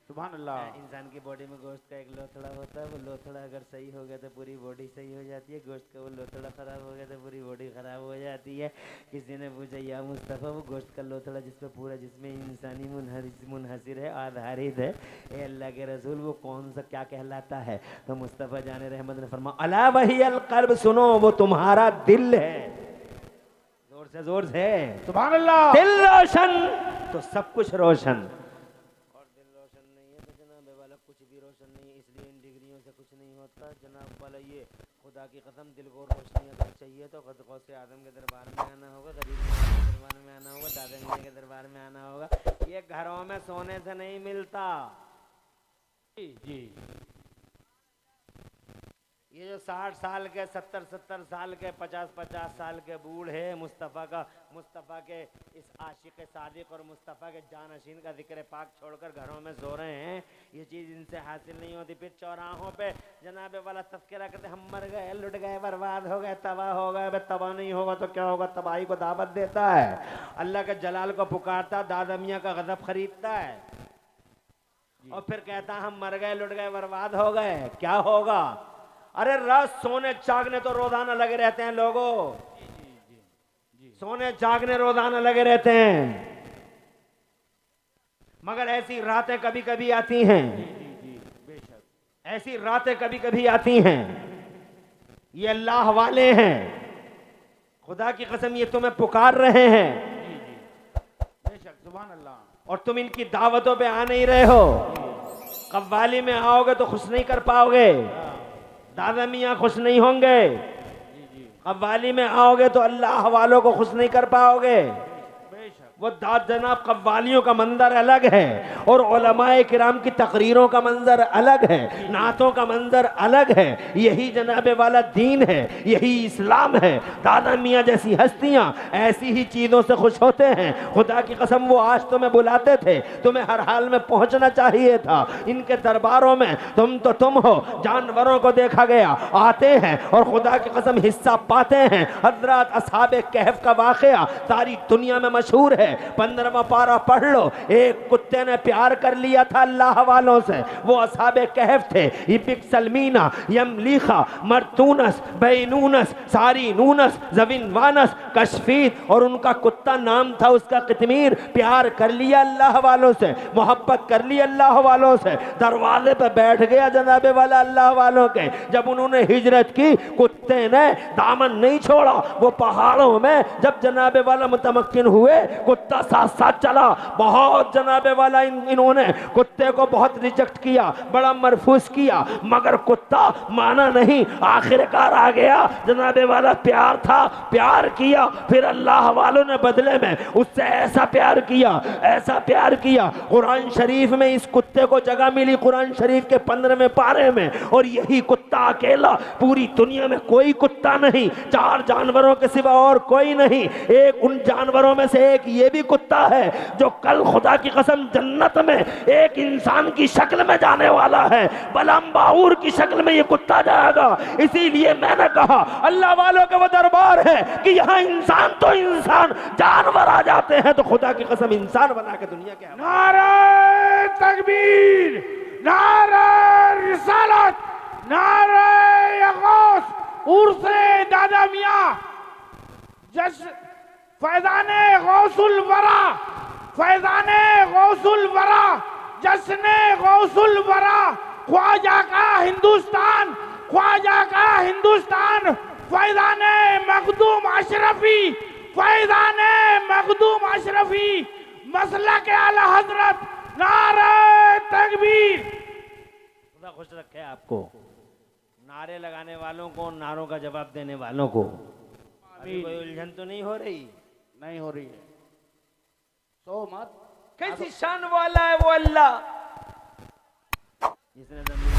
सुभान अल्लाह। इंसान की बॉडी में गोश्त का एक लोथड़ा होता है, वो लोथड़ा अगर सही हो गया तो पूरी बॉडी सही हो जाती है। गोश्त का वो लोथड़ा खराब हो गया तो पूरी बॉडी खराब हो जाती है। किसी ने पूछा या मुस्तफ़ा वो गोश्त का लोथड़ा जिसपे पूरा जिसमें इंसानी मुनहसिर है, आधारित है, ए अल्लाह के रसूल वो कौन सा क्या कहलाता है? तो मुस्तफ़ा जाने रहमत ने फरमा अला वही अल क़ल्ब, सुनो वो तुम्हारा दिल है। जोर से सुभान अल्लाह। दिल रोशन तो सब कुछ रोशन। चाहिए। खुदा की कसम दिल को रोशनी अगर चाहिए तो खुद गौसे आदम के दरबार में आना होगा, गरीब के दरबार में आना होगा, दादा मियाँ के दरबार में आना होगा। ये घरों में सोने से नहीं मिलता। जी जी। ये जो 60 साल के 70 साल के 50 साल के बूढ़े मुस्तफ़ा के इस आशिक सादिक और मुस्तफ़ा के जानशीन का जिक्र पाक छोड़कर घरों में सो रहे हैं, ये चीज़ इनसे हासिल नहीं होती। फिर चौराहों पे जनाबे वाला तस्करा करते हम मर गए, लुट गए, बर्बाद हो गए, तबाह हो गए। भाई तबाह नहीं होगा तो क्या होगा? तबाही को दावत देता है, अल्लाह के जलाल को पुकारता, दादा मियाँ का गज़ब खरीदता है और फिर कहता हम मर गए, लुट गए, बर्बाद हो गए। क्या होगा? अरे रात सोने जागने तो रोजाना लगे रहते हैं लोगों, सोने जागने रोजाना लगे रहते हैं, मगर ऐसी रातें कभी कभी आती हैं, बेशक ऐसी रातें कभी कभी आती हैं। ये अल्लाह वाले हैं, खुदा की कसम ये तुम्हें पुकार रहे हैं, बेशक सुभान अल्लाह, और तुम इनकी दावतों पे आ नहीं रहे हो। कव्वाली में आओगे तो खुश नहीं कर पाओगे, दादा मियाँ खुश नहीं होंगे। कव्वाली में आओगे तो अल्लाह वालों को खुश नहीं कर पाओगे। वो दाद जनाब कव्वालियों का मंजर अलग है और उलमाए किराम की तकरीरों का मंजर अलग है, नातों का मंजर अलग है। यही जनाबे वाला दीन है, यही इस्लाम है। दादा मियाँ जैसी हस्तियाँ ऐसी ही चीज़ों से खुश होते हैं। खुदा की कसम वो आज तुम्हें बुलाते थे, तुम्हें हर हाल में पहुँचना चाहिए था इनके दरबारों में। तुम तो तुम हो, जानवरों को देखा गया आते हैं और खुदा की कसम हिस्सा पाते हैं। हजरत असहाबे कहफ का वाक़या सारी दुनिया में मशहूर है। 15वां पारा पढ़ लो। एक कुत्ते ने प्यार कर लिया था अल्लाह वालों से, वो असहाबे कहफ थे। इबिक सलमीना, यमलीखा, मरतूनस, बैनूनस, सारी नूनस, जविनवानस, कशफीत, और उनका कुत्ता नाम था उसका कितमीर। प्यार कर लिया अल्लाह वालों से, मोहब्बत कर ली अल्लाह वालों से, दरवाजे पे बैठ गया जनाबे वाला अल्लाह वालों के। जब उन्होंने हिजरत की कुत्ते ने दामन नहीं छोड़ा। वो पहाड़ों में जब जनाबे वाला मुतमक्किन हुए, कुत्ता साथ साथ चला। बहुत जनाबे वाला इन्होंने कुत्ते को बहुत रिजेक्ट किया, बड़ा मरफूस किया, मगर कुत्ता माना नहीं। आखिरकार आ गया जनाबे वाला, प्यार था, प्यार किया। फिर अल्लाह वालों ने बदले में उससे ऐसा प्यार किया, ऐसा प्यार किया। कुरान शरीफ में इस कुत्ते को जगह मिली, कुरान शरीफ के 15वें पारे में। और यही कुत्ता अकेला, पूरी दुनिया में कोई कुत्ता नहीं, 4 जानवरों के सिवा और कोई नहीं। एक उन जानवरों में से एक ये भी कुत्ता है जो कल खुदा की कसम जन्नत में एक इंसान की शक्ल में जाने वाला है, बलम्बाऊर की शक्ल में ये कुत्ता जाएगा। इसीलिए मैंने कहा अल्लाह वालों का वो दरबार है कि यहाँ इंसान तो इंसान, जानवर आ जाते हैं तो खुदा की कसम इंसान बना के दुनिया के। नारे तकबीर, नारे रिसालत, नारे गौस, उर्से दादा मियाँ, जश्न फैज़ाने गौसुल वरा, फैज़ाने गौसुल वरा, जश्ने गौसुल वरा, ख्वाजा का हिंदुस्तान, ख्वाजा का हिंदुस्तान, फैज़ाने मखदूम अशरफी, फैज़ाने मखदूम अशरफी, मसलक आला हजरत, नारे तकबीर। खुदा खुश रखे आपको, नारे लगाने वालों को, नारों का जवाब देने वालों को। अभी कोई उलझन तो नहीं हो रही? नहीं हो रही है, सो मत। कैसी शान वाला है वो अल्लाह, जिसने जमीन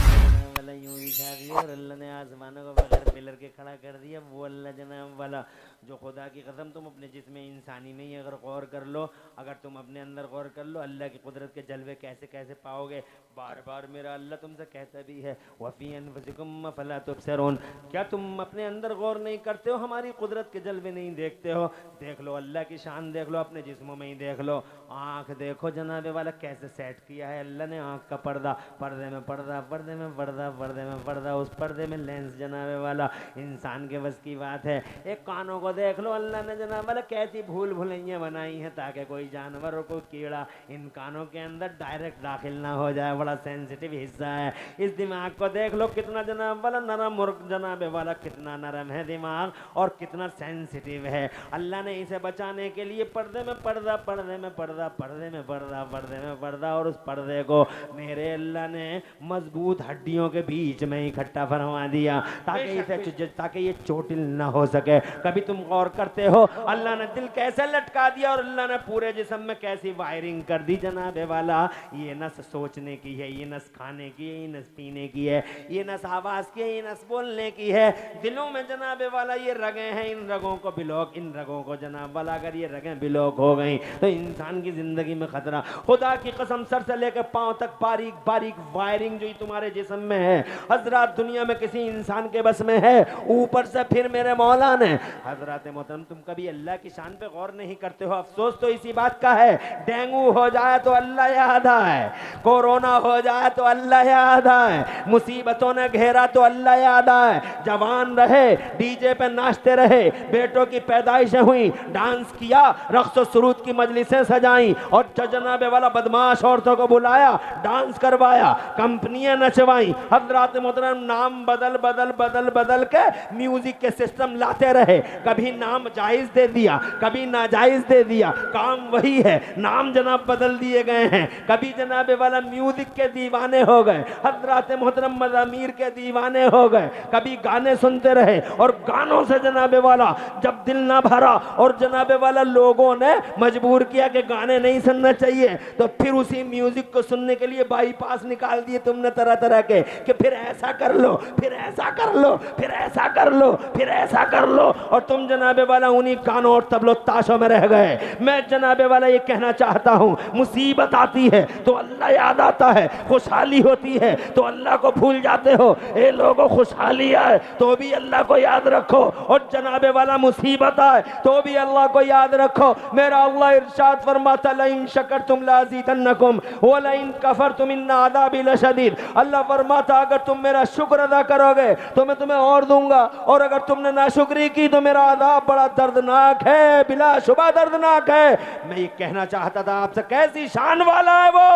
वाला यूं बिछा दिया और अल्लाह ने आसमानों को बगैर पिलर के खड़ा कर दिया। वो अल्लाह जनाब वाला जो खुदा की कसम तुम अपने जिस्म इंसानी में ही अगर गौर कर लो, अगर तुम अपने अंदर गौर कर लो, अल्लाह की कुदरत के जलवे कैसे कैसे पाओगे। बार बार मेरा अल्लाह तुमसे कहता भी है वफ़ी अनफुसिकुम फला तुबसिरून, क्या तुम अपने अंदर गौर नहीं करते हो, हमारी कुदरत के जलवे नहीं देखते हो? देख लो अल्लाह की शान, देख लो अपने जिस्मों में ही देख लो। आँख देखो जनाबे वाला कैसे सेट किया है अल्लाह ने आँख का पर्दा, पर्दे में पर्दा, पर्दे में पर्दा, पर्दे में पर्दा, उस पर्दे में लेंस जनाबे वाला, इंसान के बस की बात है। एक कानों को देख लो अल्लाह ने जनाब वाला कैसी भूल भुलैया बनाई हैं ताकि कोई जानवर और कोई कीड़ा इन कानों के अंदर डायरेक्ट दाखिल ना हो जाए, बड़ा सेंसिटिव हिस्सा है। इस दिमाग को देख लो कितना जनाब वाला नरम, और जनाबे वाला कितना नरम है दिमाग और कितना सेंसिटिव है। अल्लाह ने इसे बचाने के लिए पर्दे में पर्दा, पर्दे में पर्दा, पर्दे में पर्दा, पर्दे में पर्दा, और उस पर्दे को मेरे अल्लाह ने मजबूत हड्डियों के बीच में इकट्ठा फरमा दिया ताकि ये चोटिल ना हो सके। कभी तुम गौर करते हो अल्लाह ने दिल कैसे लटका दिया और अल्लाह ने पूरे जिस्म में कैसी वायरिंग कर दी जनाबे वाला। ये नस सोचने की है, ये नस खाने की है, ये नस पीने की है, ये नस आवाज की है, ये नस बोलने की है। दिलों में जनाबे वाला ये रगें हैं, इन रगों को बिलोक, इन रगों को जनाब वाला अगर ये रगें बिलोक हो गई तो इंसान की जिंदगी में खतरा। खुदा की कसम सर से लेकर पांव तक बारीक बारीक वायरिंग जो तुम्हारे जिस्म में है हजरत दुनिया में किसी इंसान के बस में है। ऊपर से फिर मेरे मौला ने हजरत मोहतरम तुम कभी अल्लाह की शान पे गौर नहीं करते हो। अफसोस तो इसी बात का है, डेंगू हो जाए तो अल्लाह याद आए, कोरोना हो जाए तो अल्लाह याद आए, मुसीबतों ने घेरा तो अल्लाह याद आए। जवान रहे डीजे पे नाचते रहे, बेटों की पैदाइशें हुई, डांस किया, रक्स सुरूद की मजलिसें सजाई और जनाबे वाला बदमाश औरतों को बुलाया, डांस करवाया, कंपनियां नचवाई। हजरत मोहतरम नाम बदल बदल बदल बदल के म्यूजिक के सिस्टम लाते रहे। कभी नाम जायज दे दिया, कभी नाजायज दे दिया, काम वही है, नाम जनाब बदल दिए गए हैं। कभी जनाबे वाला म्यूजिक के दीवाने हो गए, हजरत मोहतरम मज़ामीर के दीवाने हो गए। कभी गाने सुनते रहे और गानों से जनाबे वाला जब दिल ना भरा और जनाबे वाला लोगों ने मजबूर किया कि गाने नहीं सुनना चाहिए तो फिर उसी म्यूजिक को सुनने के लिए बाईपास निकाल दिए तुमने तरह तरह के कि फिर ऐसा कर लो, फिर ऐसा कर लो, फिर ऐसा कर लो, फिर ऐसा कर लो और तुम जनाबे वाला उन्हीं गानों और तबलो ताशों में रह गए। मैं जनाबे वाला ये कहना चाहता हूँ, मुसीबत आती है तो अल्लाह याद आता है, खुशहाली होती है तो अल्लाह को भूल जाते हो। ए लोगो खुशहाली आए तो भी अल्लाह को याद रखो और जनाबे वाला मुसीबत आए तो भी अल्लाह को याद रखो। मेरा अल्लाह इरशाद फरमाता लइन शकरतुम लाज़ीदन्नकुम व लइन कफरतुम इन्न अज़ाबी लशदीद। अल्लाह फरमाता अगर तुम मेरा शुक्र अदा करोगे तो मैं तुम्हें और दूंगा और अगर तुमने नाशुक्री की तो मेरा अज़ाब बड़ा दर्दनाक है, बिलाशुबा दर्दनाक है। मैं ये कहना चाहता था आपसे, कैसी शान वाला है वो।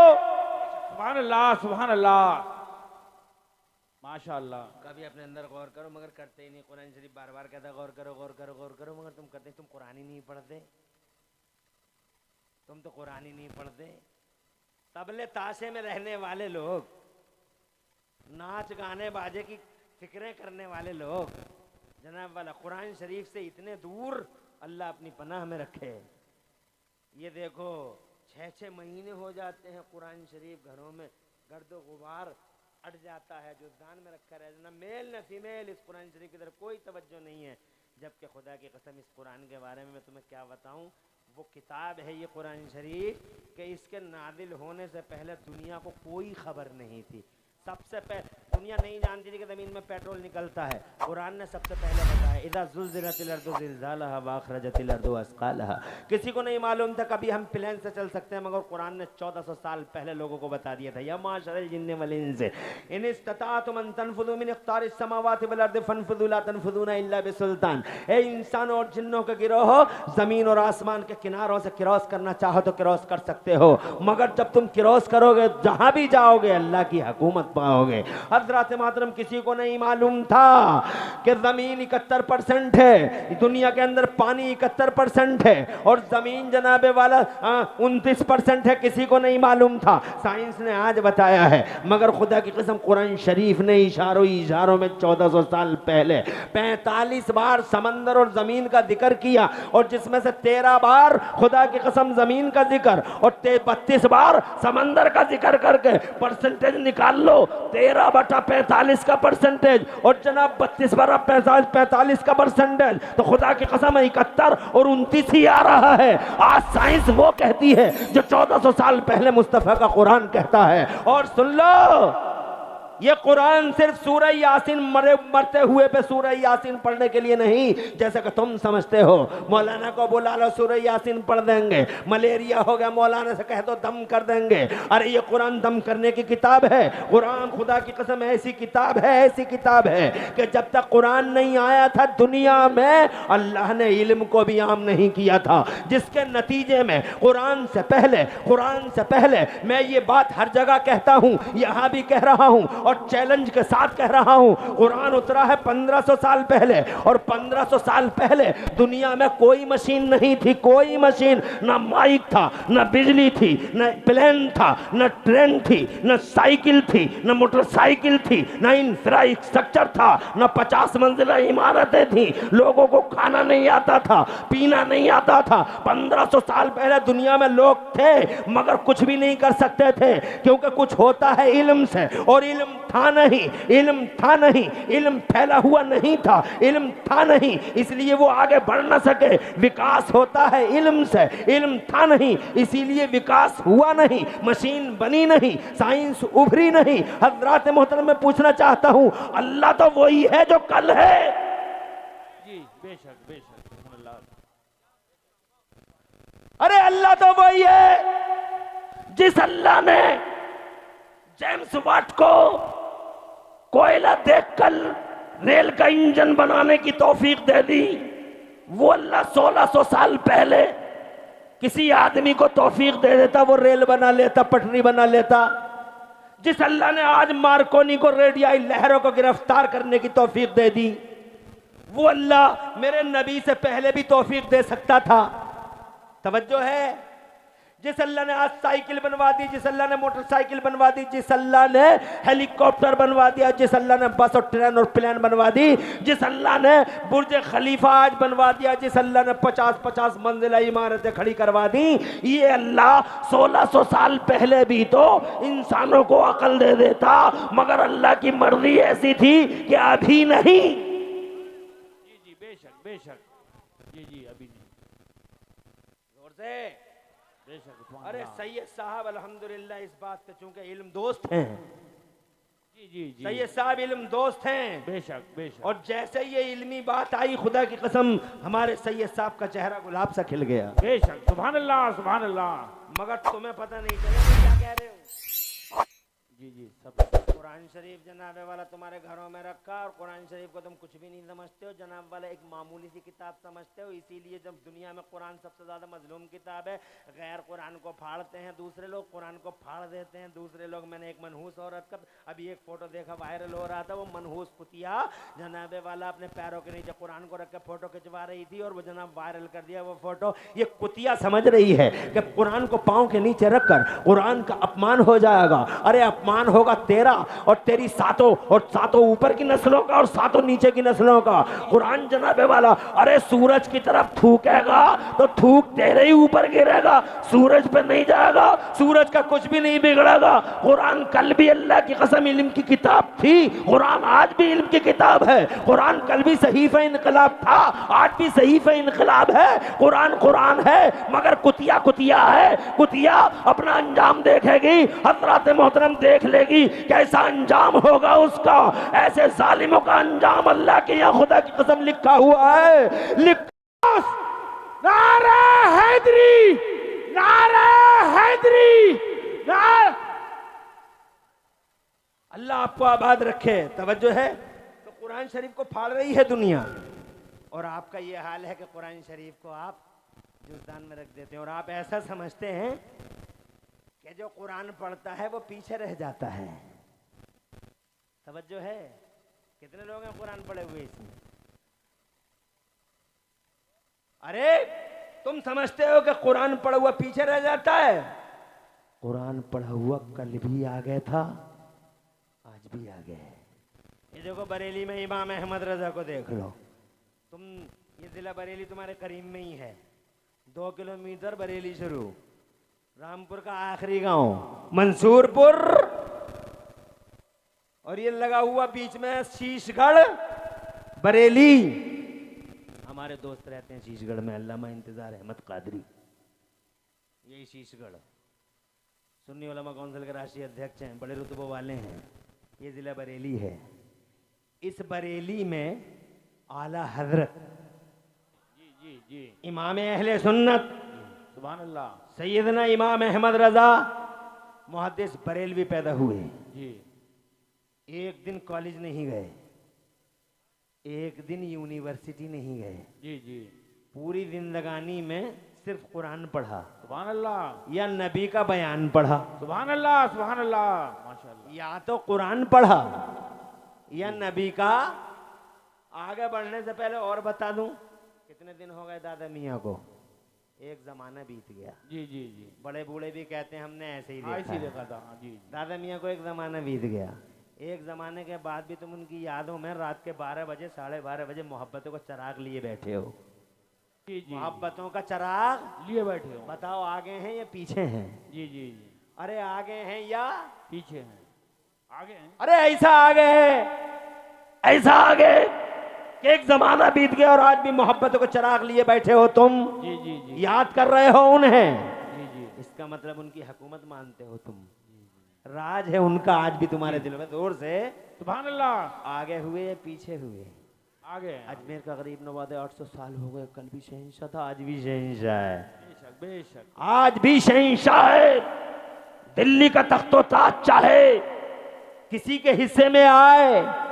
सुभान अल्लाह, सुभान अल्लाह, माशाअल्लाह। कभी अपने अंदर गौर करो मगर करते ही नहीं। कुरान शरीफ बार बार कहता गौर करो गौर करो गौर करो मगर तुम करते, तुम कुरान ही नहीं पढ़ते, तुम तो कुरान ही नहीं पढ़ते। तबले ताशे में रहने वाले लोग, नाच गाने बाजे की फिक्रें करने वाले लोग, जनाब वाला कुरान शरीफ से इतने दूर, अल्लाह अपनी पनाह में रखे। ये देखो 6-6 महीने हो जाते हैं कुरान शरीफ घरों में गर्दो गुबार अट जाता है, जो दान में रखा रहे, न मेल न फीमेल इस कुरान शरीफ की तरफ कोई तवज्जो नहीं है। जबकि खुदा की कसम इस कुरान के बारे में मैं तुम्हें क्या बताऊं, वो किताब है ये कुरान शरीफ कि इसके नादिल होने से पहले दुनिया को कोई खबर नहीं थी। सबसे पहले दुनिया नहीं जानती थी कि ज़मीन में पेट्रोल निकलता है, कुरान ने सबसे पहले बताया इज़ा ज़ुलज़िलतिल अर्दु ज़िलज़ालहा व अख़रजतिल अर्दु अस्क़ालहा। किसी को नहीं मालूम था कभी हम प्लेन से चल सकते हैं, मगर कुरान ने 1400 साल पहले लोगों को बता दिया था, या माशरल जिन्नि वल इंस इन इस्तताअतुम अन तनफुज़ू मिन इक़तारिस समावाति वल अर्दि फनफुज़ू ला तनफुज़ूना इल्ला बिसुल्तान। ए इंसानों और जिन्नों के गिरोह, ज़मीन और आसमान के किनारों से क्रॉस करना चाहो तो क्रॉस कर सकते हो, मगर जब तुम क्रॉस करोगे जहाँ भी जाओगे अल्लाह की हुकूमत पाओगे। हज़रत मोहतरम किसी को नहीं मालूम था कि ज़मीन 71% है, दुनिया के अंदर पानी 71% है और ज़मीन जनाबे वाला 29% है, किसी को नहीं मालूम था। साइंस ने आज बताया है, मगर खुदा की कसम कुरान शरीफ ने इशारों में 1400 साल पहले 45 बार समंदर और ज़मीन का जिक्र किया और जिसमें से 13 बार खुदा की कसम ज़मीन का जिक्र और 32 बार समंदर का जिक्र करके परसेंटेज निकाल लो, 13/45 का परसेंटेज और जनाब 32/45 का परसेंटेज, तो खुदा की कसम 71 और 29 ही आ रहा है। आज साइंस वो कहती है जो 1400 साल पहले मुस्तफा का कुरान कहता है। और सुन लो, ये कुरान सिर्फ सूरह यासीन मरते हुए पे सूरह यासीन पढ़ने के लिए नहीं, जैसे कि तुम समझते हो। मौलाना को बुला लो सूरह यासीन पढ़ देंगे, मलेरिया हो गया मौलाना से कहे तो दम कर देंगे। अरे ये कुरान दम करने की किताब है। कुरान खुदा की कसम ऐसी किताब है, ऐसी किताब है कि जब तक कुरान नहीं आया था दुनिया में अल्लाह ने इल्म को भी आम नहीं किया था, जिसके नतीजे में कुरान से पहले मैं ये बात हर जगह कहता हूँ, यहाँ भी कह रहा हूँ और चैलेंज के साथ कह रहा हूं, कुरान उतरा है 1500 साल पहले, और 1500 साल पहले दुनिया में कोई मशीन नहीं थी, कोई मशीन, ना माइक था, ना बिजली थी, न प्लेन था, न ट्रेन थी, न साइकिल थी, न मोटरसाइकिल थी, न इंफ्रास्ट्रक्चर था, न 50 मंजिला इमारतें थी, लोगों को खाना नहीं आता था, पीना नहीं आता था। 1500 साल पहले दुनिया में लोग थे मगर कुछ भी नहीं कर सकते थे, क्योंकि कुछ होता है इल्म से, और इल्म था नहीं, इल्म था नहीं, इल्म फैला हुआ नहीं था, इल्म था नहीं, इसलिए वो आगे बढ़ ना सके। विकास होता है इल्म से, इल्म था नहीं इसीलिए विकास हुआ नहीं, मशीन बनी नहीं, साइंस उभरी नहीं। हजरात मोहतरम मैं पूछना चाहता हूं, अल्लाह तो वही है जो कल है। जी बेशक बेशक, सुभान अल्लाह। अरे अल्लाह तो वही है जिस अल्लाह ने जेम्स वाट को कोयला देखकर रेल का इंजन बनाने की तौफीक दे दी, वो अल्लाह 1600 साल पहले किसी आदमी को तौफीक दे देता, वो रेल बना लेता, पटरी बना लेता। जिस अल्लाह ने आज मार्कोनी को रेडियाई लहरों को गिरफ्तार करने की तौफीक दे दी, वो अल्लाह मेरे नबी से पहले भी तौफीक दे सकता था। तवज्जो है? जिस अल्लाह ने आज साइकिल बनवा दी, जिस अल्लाह ने मोटरसाइकिल बनवा दी, जिस अल्लाह ने हेलीकॉप्टर बनवा दिया, जिस अल्लाह ने बस और ट्रेन और प्लेन बनवा दी, जिस अल्लाह ने बुर्ज खलीफा आज बनवा दिया, जिस अल्लाह ने 50-50 मंजिला इमारतें खड़ी करवा दी, ये अल्लाह 1600 साल पहले भी तो इंसानों को अकल दे देता, मगर अल्लाह की मर्जी ऐसी थी कि अभी नहीं। जी जी बेशक बेशक, जी जी अभी नहीं, जोर से बेशक। सुभान अरे अल्लाह। सैयद साहब अल्हम्दुलिल्लाह इस बात पे चूंकि इल्म दोस्त हैं, जी जी जी सैयद साहब इल्म दोस्त हैं, बेशक बेशक। और जैसे ये इल्मी बात आई, खुदा की कसम हमारे सैयद साहब का चेहरा गुलाब सा खिल गया। बेशक सुभान अल्लाह सुभान अल्लाह। मगर तुम्हें पता नहीं चला मैं क्या कह रहे हो। जी जी सब। कुरान शरीफ जनाबे वाला तुम्हारे घरों में रखा, और कुरान शरीफ को तुम कुछ भी नहीं समझते हो, जनाब वाला एक मामूली सी किताब समझते हो। इसीलिए जब दुनिया में कुरान सबसे ज़्यादा मजलूम किताब है, गैर कुरान को फाड़ते हैं दूसरे लोग, कुरान को फाड़ देते हैं दूसरे लोग। मैंने एक मनहूस औरत का अभी एक फ़ोटो देखा, वायरल हो रहा था, वो मनहूस कुतिया जनाबे वाला अपने पैरों के नीचे कुरान को रख के फ़ोटो खिंचवा रही थी, और वो जनाब वायरल कर दिया वो फ़ोटो। ये कुतिया समझ रही है कि कुरान को पाँव के नीचे रखकर कुरान का अपमान हो जाएगा। अरे अपमान होगा तेरा और तेरी सातों ऊपर की नस्लों का और सातों नीचे की नस्लों का। कुरान जनाबे वाला अरे सूरज की तरफ थूकेगा तो थूक तेरे ही ऊपर गिरेगा, सूरज पे नहीं जाएगा, सूरज का कुछ भी नहीं बिगड़ेगा। कुरान कल भी अल्लाह की कसम इल्म की किताब थी, कुरान आज भी इल्म की किताब है। कुरान कल भी सहीफे इनकलाब था, आज भी सहीफे इनकलाब है। कुरान कुरान है मगर कुतिया कुतिया है, कुतिया अपना अंजाम देखेगी। हजरात मोहतरम देख लेगी कैसा अंजाम होगा उसका। ऐसे जालिमों का अंजाम अल्लाह के यहाँ खुदा की कसम लिखा हुआ है। नारे हैदरी, नारे हैदरी, अल्लाह आपको आबाद रखे। तवज्जो है? तो कुरान शरीफ को फाड़ रही है दुनिया, और आपका ये हाल है कि कुरान शरीफ को आप जुज़दान में रख देते हैं, और आप ऐसा समझते हैं कि जो कुरान पढ़ता है वो पीछे रह जाता है। तवज्जो है? कितने लोग हैं कुरान पढ़े हुए इसमें? अरे तुम समझते हो कि कुरान पढ़ा हुआ पीछे रह जाता है? कुरान पढ़ा हुआ कल भी आ गया था, आज भी आ गया है। ये देखो बरेली में इमाम अहमद रजा को देख लो तुम, ये जिला बरेली तुम्हारे करीब में ही है, 2 किलोमीटर बरेली शुरू, रामपुर का आखिरी गांव मंसूरपुर, और ये लगा हुआ बीच में शीशगढ़ बरेली। हमारे दोस्त रहते हैं शीशगढ़ में, अल्लामा इंतजार अहमद कादरी, यही शीशगढ़ सुन्नी उलमा काउंसिल के राष्ट्रीय अध्यक्ष हैं, बड़े रुतबों वाले हैं। ये जिला बरेली है। इस बरेली में आला हजरत जी जी जी इमाम अहले सुन्नत सुभान अल्लाह सैयदना इमाम अहमद रजा मुहद्दिस बरेलवी पैदा हुए। जी। एक दिन कॉलेज नहीं गए, एक दिन यूनिवर्सिटी नहीं गए, जी जी पूरी जिंदगानी में सिर्फ कुरान पढ़ा सुभान अल्लाह या नबी का बयान पढ़ा। सुभान अल्लाह सुभान अल्लाह। माशाल्लाह। या तो कुरान पढ़ा या नबी का। आगे बढ़ने से पहले और बता दूं, कितने दिन हो गए दादा मियाँ को? एक जमाना बीत गया। जी जी जी, बड़े बूढ़े भी कहते हैं हमने ऐसे ही हाँ, देखा इसी है। देखा था। हाँ, जी जी। दादा मियाँ को एक जमाना बीत गया। एक जमाने के बाद भी तुम उनकी यादों में रात के 12 बजे 12:30 बजे मोहब्बतों का चिराग लिए बैठे हो। जी जी, मोहब्बतों का चिराग लिए बैठे हो। बताओ आगे हैं या पीछे हैं? जी जी जी, अरे आगे हैं या पीछे हैं? आगे हैं। अरे ऐसा आगे है, ऐसा आगे कि एक जमाना बीत गया और आज भी मोहब्बतों को चिराग लिए बैठे हो तुम। जी जी जी, याद कर रहे हो उन्हें। जी जी, इसका मतलब उनकी हुकूमत मानते हो तुम। राज है उनका आज भी तुम्हारे दिल में। जोर से सुभान अल्लाह। आगे हुए या पीछे हुए? आगे हैं। अजमेर का गरीब नवाज 800 साल हो गए, कल भी शहंशाह था, आज भी शहंशाह है। बेशक बेशक। आज भी शहंशाह है। दिल्ली का तख्तो ताज चाहे किसी के हिस्से में आए,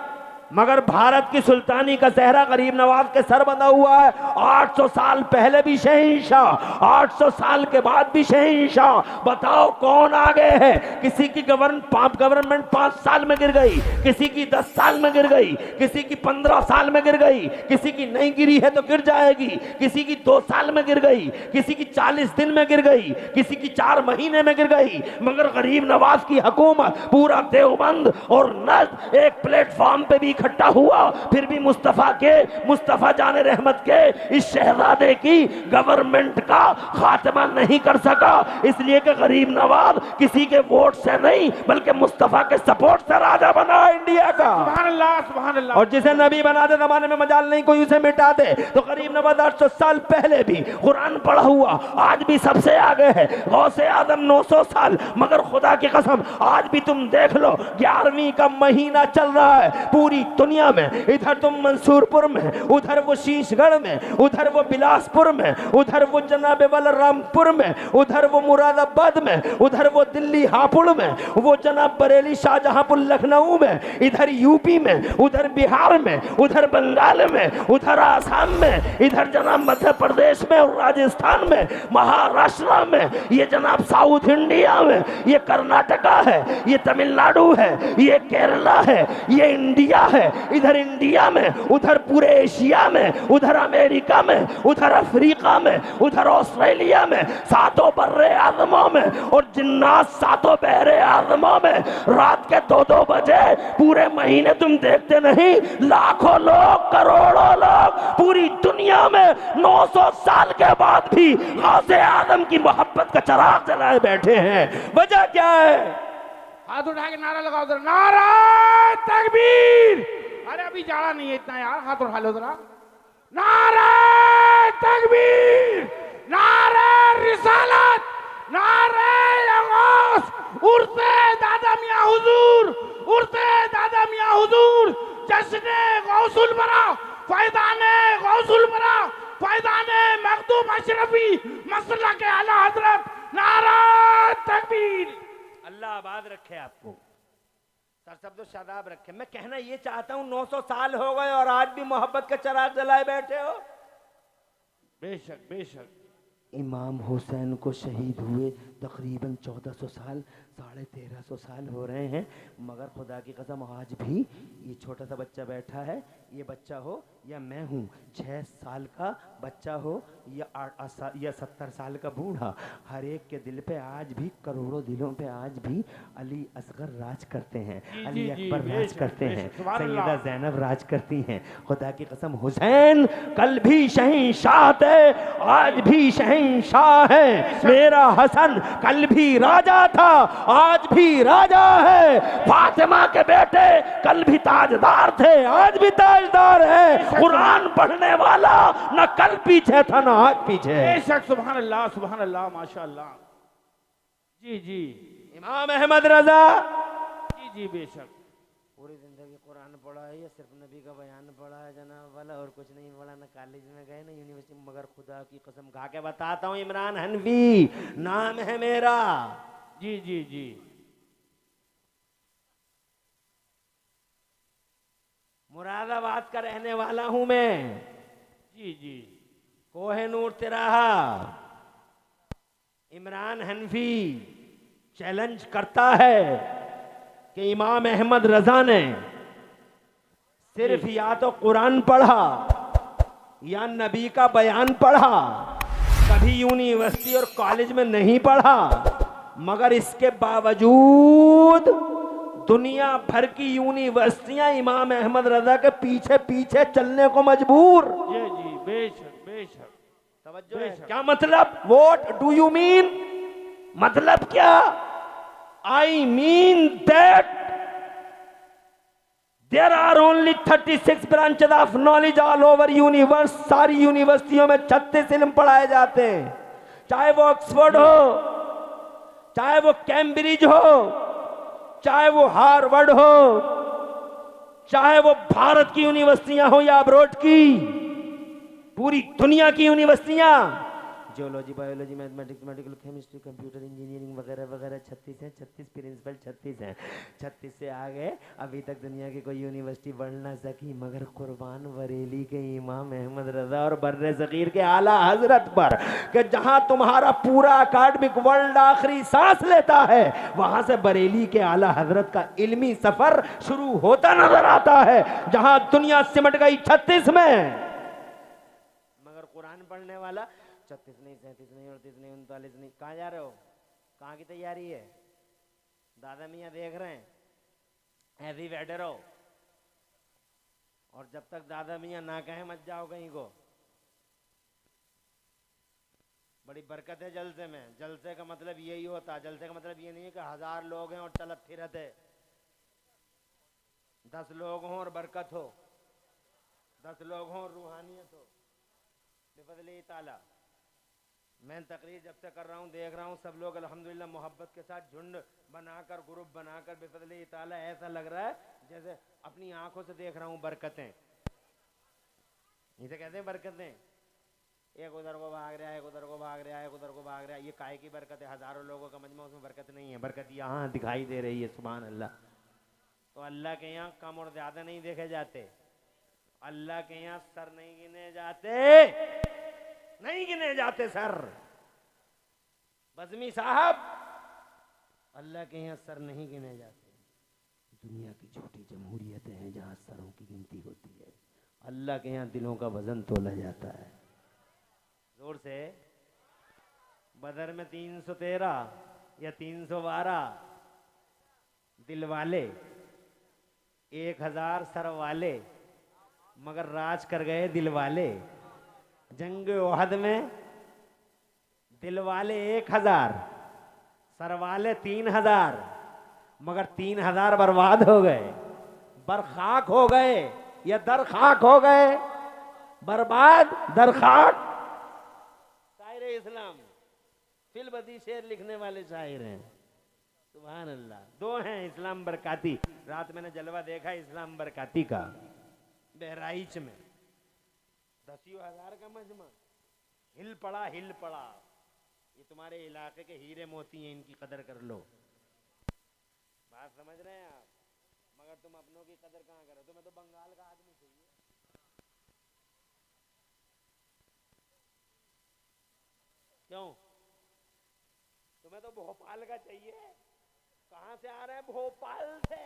मगर भारत की सुल्तानी का सेहरा गरीब नवाज के सर बंधा हुआ है। 800 साल पहले भी शहंशाह, 800 साल के बाद भी शहंशाह। बताओ कौन आगे है? किसी की गवर्नमेंट 5 साल में गिर गई, किसी की 10 साल में गिर गई, किसी की 15 साल में गिर गई, किसी की नहीं गिरी है तो गिर जाएगी, किसी की 2 साल में गिर गई, किसी की 40 दिन में गिर गई, किसी की 4 महीने में गिर गई, मगर गरीब नवाज की हुकूमत पूरा देवबंद और नज़्द एक प्लेटफॉर्म पे भी इकट्ठा हुआ, फिर भी मुस्तफा जाने रहमत के इस शहजादे की गवर्नमेंट का खात्मा नहीं कर सका। इसलिए कि गरीब नवाज किसी के वोट से नहीं बल्कि मुस्तफा के सपोर्ट से राजा बना इंडिया का। सुभान अल्लाह सुभान अल्लाह। और जिसे नबी बना दे जमाने में मजाल नहीं कोई उसे मिटा दे। तो गरीब नवाज 800 साल पहले भी कुरान पढ़ा हुआ, आज भी सबसे आगे है। गौसे आदम 900 साल, मगर खुदा की कसम आज भी तुम देख लो 11वीं का महीना चल रहा है पूरी दुनिया में। इधर तुम मंसूरपुर में, उधर वो शीशगढ़ में, उधर वो बिलासपुर में, उधर वो जनाब बलरामपुर में, उधर वो मुरादाबाद में, उधर वो दिल्ली हापुड़ में, वो जनाब बरेली शाहजहांपुर लखनऊ में, इधर यूपी में, उधर बिहार में, उधर बंगाल में, उधर आसाम में, इधर जनाब मध्य प्रदेश में और राजस्थान में, महाराष्ट्र में, ये जनाब साउथ इंडिया में, ये कर्नाटका है, ये तमिलनाडु है, ये केरला है, ये इंडिया है। इधर इंडिया में, उधर पूरे एशिया में, उधर अमेरिका में, उधर अफ्रीका में, उधर ऑस्ट्रेलिया में, सातों बर्रे आज़मों में और जिन्नात सातों बहरे आज़मों में रात के 2-2 बजे पूरे महीने तुम देखते नहीं, लाखों लोग, करोड़ों लोग पूरी दुनिया में 900 साल के बाद भी गौसे आदम की मोहब्बत का चिराग जलाए बैठे हैं। वजह क्या है? हाथ उठा के नारा लगाओ जरा, नारा तकबीर। अरे अभी जाड़ा नहीं है इतना यार, हाथ उठा लो जरा। नारा तकबीर, नारा रिसालत, नारा गौस, उड़ते दादा मियां हुजूर, उड़ते दादा मियां हुजूर, जश्ने गौसुल बरा, फैदाने गौसुल बरा, फैदाने मखदूम अशरफी मसला के आला हजरत, नारा तकबीर। अल्लाह आबाद रखे आपको, सरसब्दो शादाब रखे। मैं कहना ये चाहता हूँ 900 साल हो गए और आज भी मोहब्बत का चिराग जलाए बैठे हो। बेशक बेशक। इमाम हुसैन को शहीद हुए तकरीबन 1400 साल, 1350 साल हो रहे हैं, मगर खुदा की कसम आज भी ये छोटा सा बच्चा बैठा है, ये बच्चा हो या मैं हूँ, 6 साल का बच्चा हो या 70 साल का बूढ़ा, हर एक के दिल पे आज भी, करोड़ों दिलों पे आज भी अली असगर राज करते हैं, अली अकबर राज करते हैं, सैयदा ज़ैनब राज करती हैं। खुदा की कसम हुसैन कल भी शहंशाह थे, आज भी शहंशाह है। मेरा हसन कल भी राजा था, आज भी राजा है। फातिमा के बेटे कल भी ताजदार थे, आज भी ताजदार है। कुरान पढ़ने वाला न कल पीछे था न आज पीछे। बेशक सुभान अल्लाह माशाअल्लाह। जी जी, इमाम अहमद रजा। जी जी बेशक। पूरी जिंदगी कुरान पढ़ा है या सिर्फ नबी का बयान पढ़ा है जनाब वाला, और कुछ नहीं पढ़ा, ना कॉलेज में गए ना यूनिवर्सिटी में, मगर खुदा की कसम खा के बताता हूँ इमरान हनफी नाम है मेरा। जी जी जी, मुरादाबाद का रहने वाला हूं मैं। जी जी, कोहिनूर तिराहा। इमरान हनफी चैलेंज करता है कि इमाम अहमद रजा ने सिर्फ या तो कुरान पढ़ा या नबी का बयान पढ़ा, कभी यूनिवर्सिटी और कॉलेज में नहीं पढ़ा, मगर इसके बावजूद दुनिया भर की यूनिवर्सिटियां इमाम अहमद रजा के पीछे पीछे चलने को मजबूर। जी बेशक बेशक। तवज्जो है। क्या मतलब? What do you mean? मतलब क्या? I mean that there are only 36 branches of knowledge all over universe. सारी यूनिवर्सिटियों में 36 इल्म पढ़ाए जाते हैं, चाहे वो ऑक्सफोर्ड हो, चाहे वो कैम्ब्रिज हो, चाहे वो हार्वर्ड हो, चाहे वो भारत की यूनिवर्सिटियां हो या अब्रोड की, पूरी दुनिया की यूनिवर्सिटियां, geology, biology, mathematics, medical, chemistry, computer engineering वगैरह वगैरह 36 हैं। 36 प्रिंसिपल 36 हैं। 36 से आगे अभी तक दुनिया की कोई यूनिवर्सिटी बढ़ ना सकी, मगर कुर्बान बरेली के इमाम अहमद रजा और बर्रे सगीर के आला हजरत पर कि जहां तुम्हारा पूरा अकाडमिक वर्ल्ड आखिरी सांस लेता है, वहां से बरेली के आला हजरत का इल्मी सफर शुरू होता नजर आता है। जहां दुनिया सिमट गई 36 में, मगर कुरान पढ़ने वाला 36 नहीं, 37 नहीं, 38 नहीं, 39 नहीं। कहाँ जा रहे हो? कहाँ की तैयारी है? दादा मियाँ देख रहे हैं, ऐसे ही बैठे रहो, और जब तक दादा मियाँ ना कहें मत जाओ कहीं को। बड़ी बरकत है जलसे में। जलसे का मतलब यही होता है। जलसे का मतलब ये नहीं है कि 1000 लोग हैं और चलत फिरत है। 10 लोग हों और बरकत हो, 10 लोग हों और रूहानियत हो, बिफज़्लिल्लाह ताला। मैं तकरीर जब से कर रहा हूँ देख रहा हूँ सब लोग अल्हम्दुलिल्लाह मोहब्बत के साथ झुंड बनाकर, ग्रुप बनाकर, बिफज़्लिल्लाह ताला ऐसा लग रहा है जैसे अपनी आंखों से देख रहा हूँ बरकतें। इसे कहते हैं बरकतें। एक उधर को भाग रहा है, एक उधर को भाग रहा है, एक उधर को भाग रहा है। ये काहे की बरकत है? हजारों लोगों का मजमा, उसमें बरकत नहीं है। बरकत यहाँ दिखाई दे रही है। सुभान अल्लाह। तो अल्लाह के यहाँ कम और ज्यादा नहीं देखे जाते। अल्लाह के यहाँ सर नहीं गिने जाते, नहीं गिने जाते सर। बज़मी साहब, अल्लाह के यहाँ सर नहीं गिने जाते। दुनिया की छोटी जमहूरियतें हैं जहाँ सरों की गिनती होती है। अल्लाह के यहाँ दिलों का वजन तोला जाता है। जोर से। बदर में 313 या 312 दिल वाले, 1000 सर वाले, मगर राज कर गए दिल वाले। जंग ओहद में दिल वाले 1000, सर वाले 3000, मगर 3000 बर्बाद हो गए, बरखाक हो गए या दरखाक हो गए। बर्बाद दरखाक। शायर इस्लाम फिल बदी शेर लिखने वाले शायर हैं। सुभान अल्लाह। 2 हैं इस्लाम बरकाती। रात मैंने जलवा देखा इस्लाम बरकाती का बहराइच में। 10,000 का मजमा। हिल पड़ा, हिल पड़ा। ये तुम्हारे इलाके के हीरे मोती हैं, इनकी कदर कर लो। बात समझ रहे हैं आप? मगर तुम अपनों की कदर कहाँ करो? तुम्हें तो बंगाल का आदमी चाहिए। क्यों? तुम्हें तो भोपाल का चाहिए। कहां से आ रहे हैं? भोपाल से।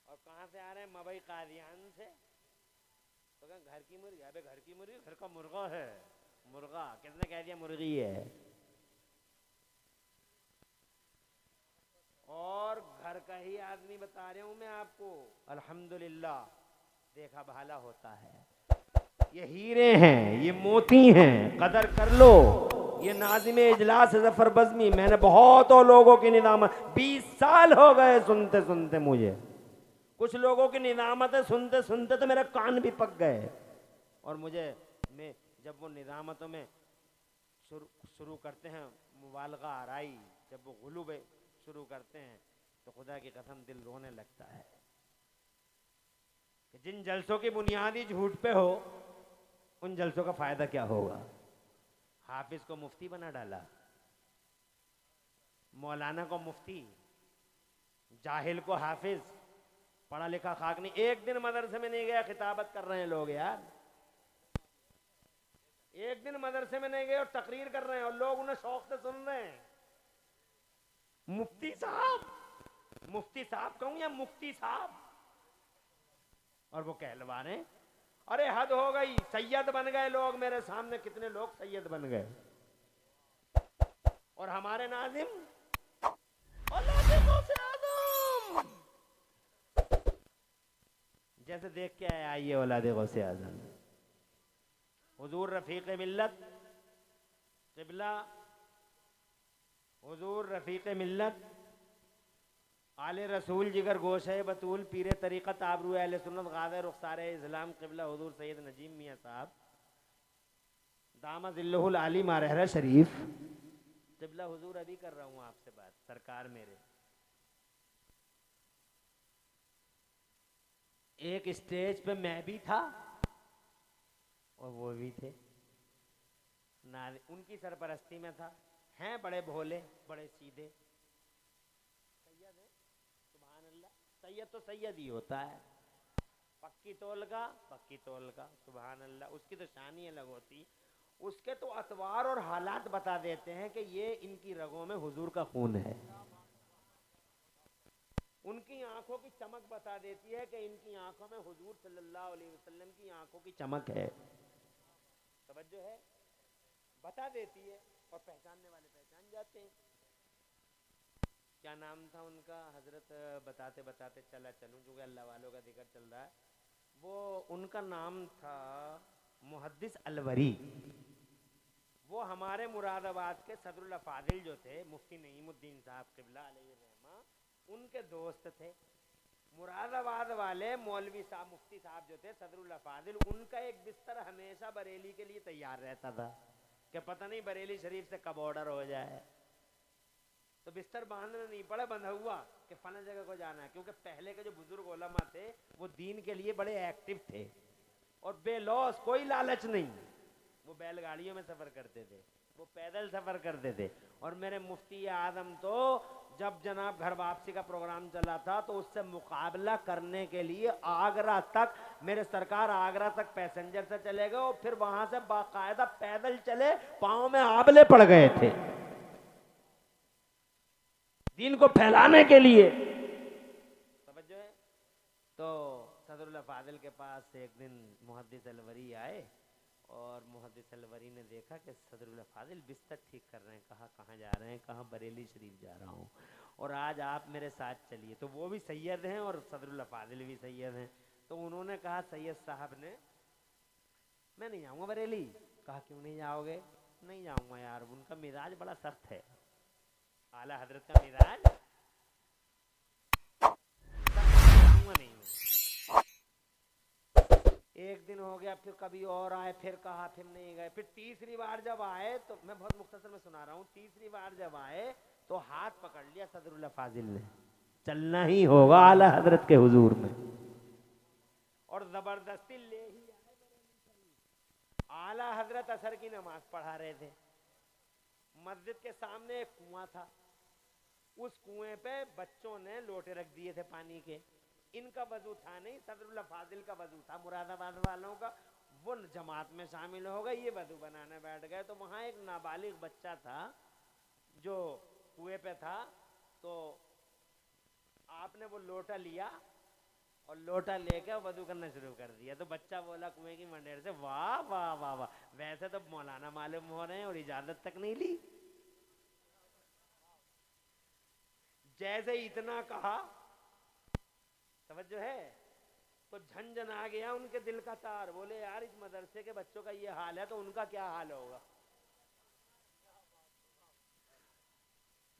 और कहां से आ रहे हैं? मवई कादियान से। तो क्या घर की मुर्गी? अबे घर की मुर्गी घर का मुर्गा है। मुर्गा किसने कह दिया मुर्गी है? और घर का ही आदमी बता रहा हूं मैं आपको। अल्हम्दुलिल्लाह देखा भाला होता है। ये हीरे हैं, ये मोती हैं, कदर कर लो। ये नाज़िम इजलास ज़फ़र बज़मी, मैंने बहुतों लोगों की निदामत, 20 साल हो गए सुनते सुनते मुझे। कुछ लोगों की निदामतें सुनते सुनते तो मेरे कान भी पक गए। और मुझे मैं जब वो निदामतों में शुरू करते हैं मुबालगा आराई, जब वो गुलूब शुरू करते हैं तो खुदा की कसम दिल रोने लगता है कि जिन जलसों की बुनियादी झूठ पे हो, उन जलसों का फायदा क्या होगा? हाफिज को मुफ्ती बना डाला, मौलाना को मुफ्ती, जाहिल को हाफिज, पढ़ा लिखा खाक नहीं। एक दिन मदरसे में नहीं गया, खिताबत कर रहे हैं लोग यार। एक दिन मदरसे में नहीं गए और तकरीर कर रहे हैं और लोग उन्हें शौक से सुन रहे हैं। मुफ्ती साहब कहूं या मुफ्ती साहब? और वो कहलवा रहे, अरे हद हो गई, सैयद बन गए लोग मेरे सामने, कितने लोग सैयद बन गए। और हमारे नाजिम औलादे गौसे आज़म, जैसे देख के आए आइए औलादे गौसे आज़म, हुजूर रफीक मिल्लत क़िबला, हुजूर रफीक मिल्लत आले रसूल जिगर गोशे बतूल पीरे तरीक़त आबरू अहले सुन्नत गाज़े रुख़सारे इस्लाम क़िबला हुजूर सैयद नजीम मियाँ साहब दामा ज़िल्लुहुल आली मारहरा शरीफ क़िबला। हुजूर अभी कर रहा हूँ आपसे बात, सरकार मेरे एक स्टेज पे मैं भी था और वो भी थे, उनकी सरपरस्ती में था। हैं बड़े भोले, बड़े सीधे सैयद है, सुभान अल्लाह। सैयद तो सैयद ही होता है, पक्की तौल का सुभान अल्लाह, उसकी तो शान ही अलग होती। उसके तो अतवार और हालात बता देते हैं कि ये इनकी रगों में हुजूर का खून है। उनकी आंखों की चमक बता देती है कि इनकी आंखों में हुजूर सल्लल्लाहु अलैहि वसल्लम की आंखों की चमक है। तवज्जो है, बता देती है और पहचानने वाले पहचान जाते हैं। क्या नाम था उनका? हजरत बताते बताते चलूं क्योंकि अल्लाह वालों का जिक्र चल रहा है। वो उनका नाम था मुहद्दिस अलवरी। वो हमारे मुरादाबाद के सदरुल अफादिल जो थे, मुफ्ती नईमुद्दीन साहब क़िबला अलैहि रहमा, उनके दोस्त थे। मुरादाबाद वाले मौलवी साहब, मुफ्ती साहब जो थे सदरुल अफादिल, उनका एक बिस्तर हमेशा बरेली के लिए तैयार रहता था कि पता नहीं बरेली शरीफ से कब ऑर्डर हो जाए। तो बिस्तर बांधना नहीं पड़ा, बंधा हुआ कि फला जगह को जाना है। क्योंकि पहले के जो बुजुर्ग उलमा थे वो दीन के लिए बड़े एक्टिव थे और बेलौस, कोई लालच नहीं। वो बैलगाड़ियों में सफर करते थे, वो पैदल सफर करते थे। और मेरे मुफ्ती आजम तो जब जनाब घर वापसी का प्रोग्राम चला था तो उससे मुकाबला करने के लिए आगरा तक, मेरे सरकार आगरा तक पैसेंजर से चले गए और फिर वहां से बाकायदा पैदल चले, पांव में आबले पड़ गए थे दीन को फैलाने के लिए। समझो है? तो सदरुल फादिल के पास एक दिन मुहद्दिस अलवरी आए और मुहद्दिस अलवरी ने देखा कि सदरुल फादिल बिस्तर ठीक कर रहे हैं। कहा कहाँ जा रहे हैं? कहा बरेली शरीफ जा रहा हूँ और आज आप मेरे साथ चलिए। तो वो भी सैयद हैं और सदरुल फादिल भी सैयद हैं। तो उन्होंने कहा सैयद साहब ने, मैं नहीं जाऊँगा बरेली। कहा क्यों नहीं जाओगे? नहीं जाऊँगा यार, उनका मिजाज बड़ा सख्त है, आला हजरत का मिजाज नहीं। एक दिन हो गया, फिर कभी और आए, फिर कहा, फिर नहीं गए। फिर तीसरी बार जब आए तो मैं बहुत मुख्तसर में सुना रहा हूँ, तीसरी बार जब आए तो हाथ पकड़ लिया सदरुल फाजिल ने, चलना ही होगा आला हजरत के हुजूर में, और जबरदस्ती ले ही आए। आला हजरत असर की नमाज पढ़ा रहे थे, मस्जिद के सामने एक कुआं था, उस कुएं पे बच्चों ने लोटे रख दिए थे पानी के। इनका वजू था नहीं, सदरुल फाजिल का वजू था, मुरादाबाद वालों का। वो जमात में शामिल हो गए, ये वजू बनाने बैठ गए। तो वहां एक नाबालिग बच्चा था जो कुएं पे था, तो आपने वो लोटा लिया और लोटा लेकर वजू करना शुरू कर दिया। तो बच्चा बोला कुएं की मंडेर से, वाह वाह वाह वाह, वैसे तो मौलाना मालूम हो रहे हैं और इजाजत तक नहीं ली। जैसे इतना कहा, समझो है, तो झंझन आ गया उनके दिल का तार। बोले यार इस मदरसे के बच्चों का ये हाल है तो उनका क्या हाल होगा।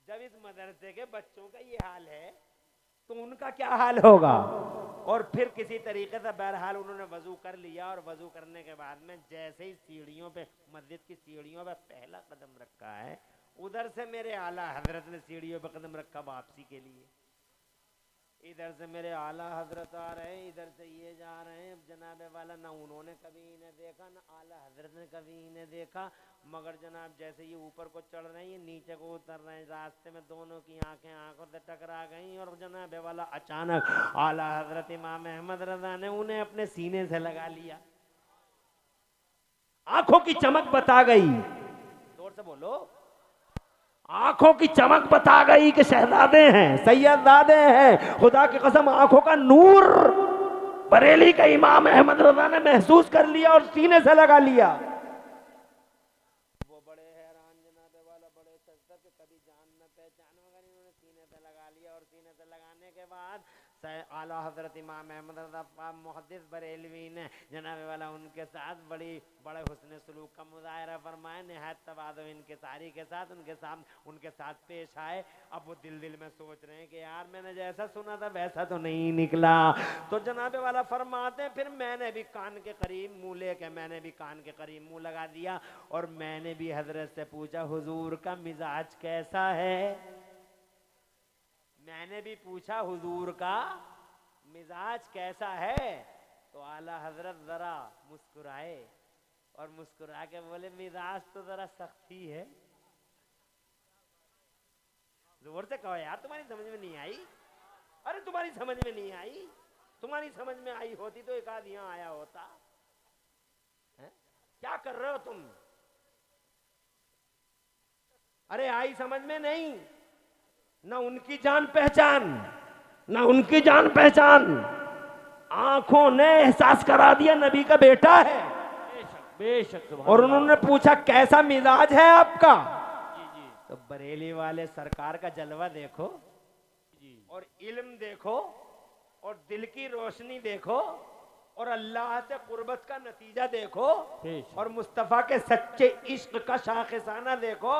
जब इस मदरसे के बच्चों का ये हाल है तो उनका क्या हाल होगा। और फिर किसी तरीके से बहरहाल उन्होंने वजू कर लिया, और वजू करने के बाद में जैसे ही सीढ़ियों पे, मस्जिद की सीढ़ियों पे पहला कदम रखा है, उधर से मेरे आला हजरत ने सीढ़ियों पे कदम रखा वापसी के लिए। इधर से मेरे आला हजरत आ रहे हैं, इधर से ये जा रहे हैं। जनाबे वाला ना उन्होंने कभी इन्हें देखा, ना आला हजरत ने कभी इन्हें देखा, मगर जनाब जैसे ये ऊपर को चढ़ रहे हैं, नीचे को उतर रहे हैं, रास्ते में दोनों की आंखें आंखों से टकरा गई। और जनाबे वाला अचानक आला हजरत इमाम अहमद रजा ने उन्हें अपने सीने से लगा लिया। आंखों की चमक बता गई, जोर से बोलो, आंखों की चमक बता गई कि शहजादे हैं, सैयदजादे हैं। खुदा की कसम आंखों का नूर बरेली का इमाम अहमद रजा ने महसूस कर लिया और सीने से लगा लिया। वो बड़े हैरान जनाबे वाला, बड़े सजदा के कभी जान न पहचान, मगर इन्होंने सीने से लगा लिया। और सीने से लगाने के बाद आला हजरत इमाम अहमद रजा मुहद्दिस बरेलवी ने जनाबे वाला उनके साथ बड़े हुस्न सलूक का मुजाहरा फरमाया, निहायत तवाज़ु इनकिसारी के साथ उनके साथ पेश आए। अब वो दिल में सोच रहे हैं कि यार मैंने जैसा सुना था वैसा तो नहीं निकला। तो जनाबे वाला फरमाते हैं फिर मैंने भी कान के करीब मुंह लेके मैंने भी कान के करीब मुंह लगा दिया और मैंने भी हजरत से पूछा हुजूर का मिजाज कैसा है। मैंने भी पूछा हुजूर का मिजाज कैसा है। तो आला हजरत जरा मुस्कुराए और मुस्कुरा के बोले मिजाज तो जरा सख्त ही है। जोर से कहो यार, तुम्हारी समझ में नहीं आई। अरे तुम्हारी समझ में नहीं आई, तुम्हारी समझ में आई होती तो एक आध यहाँ आया होता है? क्या कर रहे हो तुम? अरे आई समझ में नहीं, ना उनकी जान पहचान, ना उनकी जान पहचान। आंखों ने एहसास करा दिया नबी का बेटा है। बेशक और उन्होंने पूछा कैसा मिजाज है आपका। तो बरेली वाले सरकार का जलवा देखो और इल्म देखो और दिल की रोशनी देखो और अल्लाह से कुर्बत का नतीजा देखो और मुस्तफा के सच्चे इश्क का शाखिसाना देखो।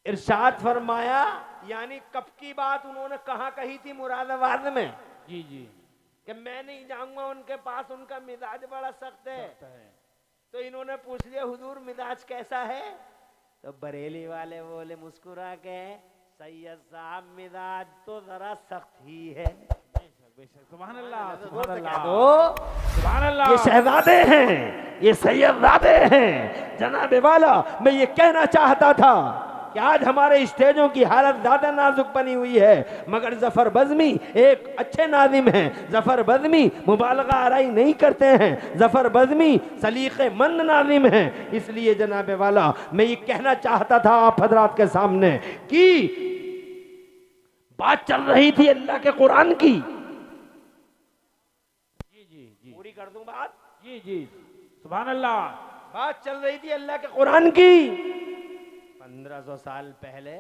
इरशाद फरमाया, यानी कब की बात उन्होंने कहाँ कही थी? मुरादाबाद में। जी कि मैं नहीं जाऊंगा उनके पास, उनका मिजाज बड़ा सख्त है। तो इन्होंने पूछ लिया हुजूर मिजाज कैसा है। तो बरेली वाले बोले मुस्कुरा के, सैयद साहब मिजाज तो जरा सख्त ही है। सुभान अल्लाह, सुभान तो अल्लाह, सुभान अल्लाह। ये शहजादे हैं, ये सैयदजादे हैं। जनाबे वाला मैं ये कहना चाहता था कि आज हमारे स्टेजों की हालत ज्यादा नाजुक बनी हुई है, मगर जफर बज़मी एक अच्छे नाज़िम हैं। जफर बज़मी मुबालगा आराई नहीं करते हैं, जफर बज़मी सलीक़े मंद नाज़िम हैं। इसलिए जनाबे वाला मैं ये कहना चाहता था आप हजरात के सामने कि बात चल रही थी अल्लाह के कुरान की। जी पूरी कर दूं बात? जी सुभान अल्लाह। बात चल रही थी अल्लाह के कुरान की। 1500 साल पहले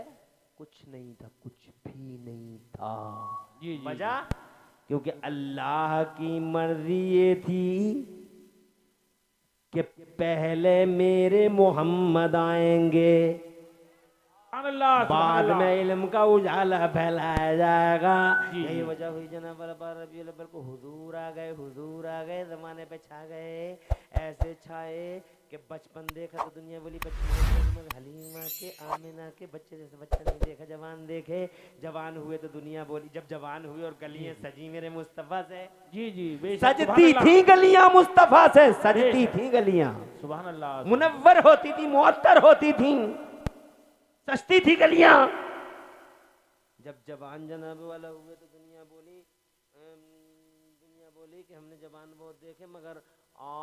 कुछ नहीं था, कुछ भी नहीं था। वजह क्योंकि अल्लाह की मर्जी ये थी कि पहले मेरे मोहम्मद आएंगे, बाद में इल्म का उजाला फैलाया जाएगा। यही वजह हुई जनाब रबीउल अव्वल को हुजूर आ गए, हुजूर आ गए, जमाने पे छा गए। ऐसे छाए कि बचपन देखा तो दुनिया बोली बच्चे, हलीमा के आमिना के बच्चे जैसे बच्चा नहीं देखा। जवान देखे, जवान हुए तो दुनिया बोली। जब जवान हुए और गलियां सजी मेरे मुस्तफा से, सजती थी गलियां मुस्तफा से, सजती थी गलियां, सुभान अल्लाह, मुनव्वर होती थी, मुअत्तर होती थी, सस्ती थी गलियां। जब जवान जनाब वाला हुए तो दुनिया बोली कि हमने जवान बहुत देखे, मगर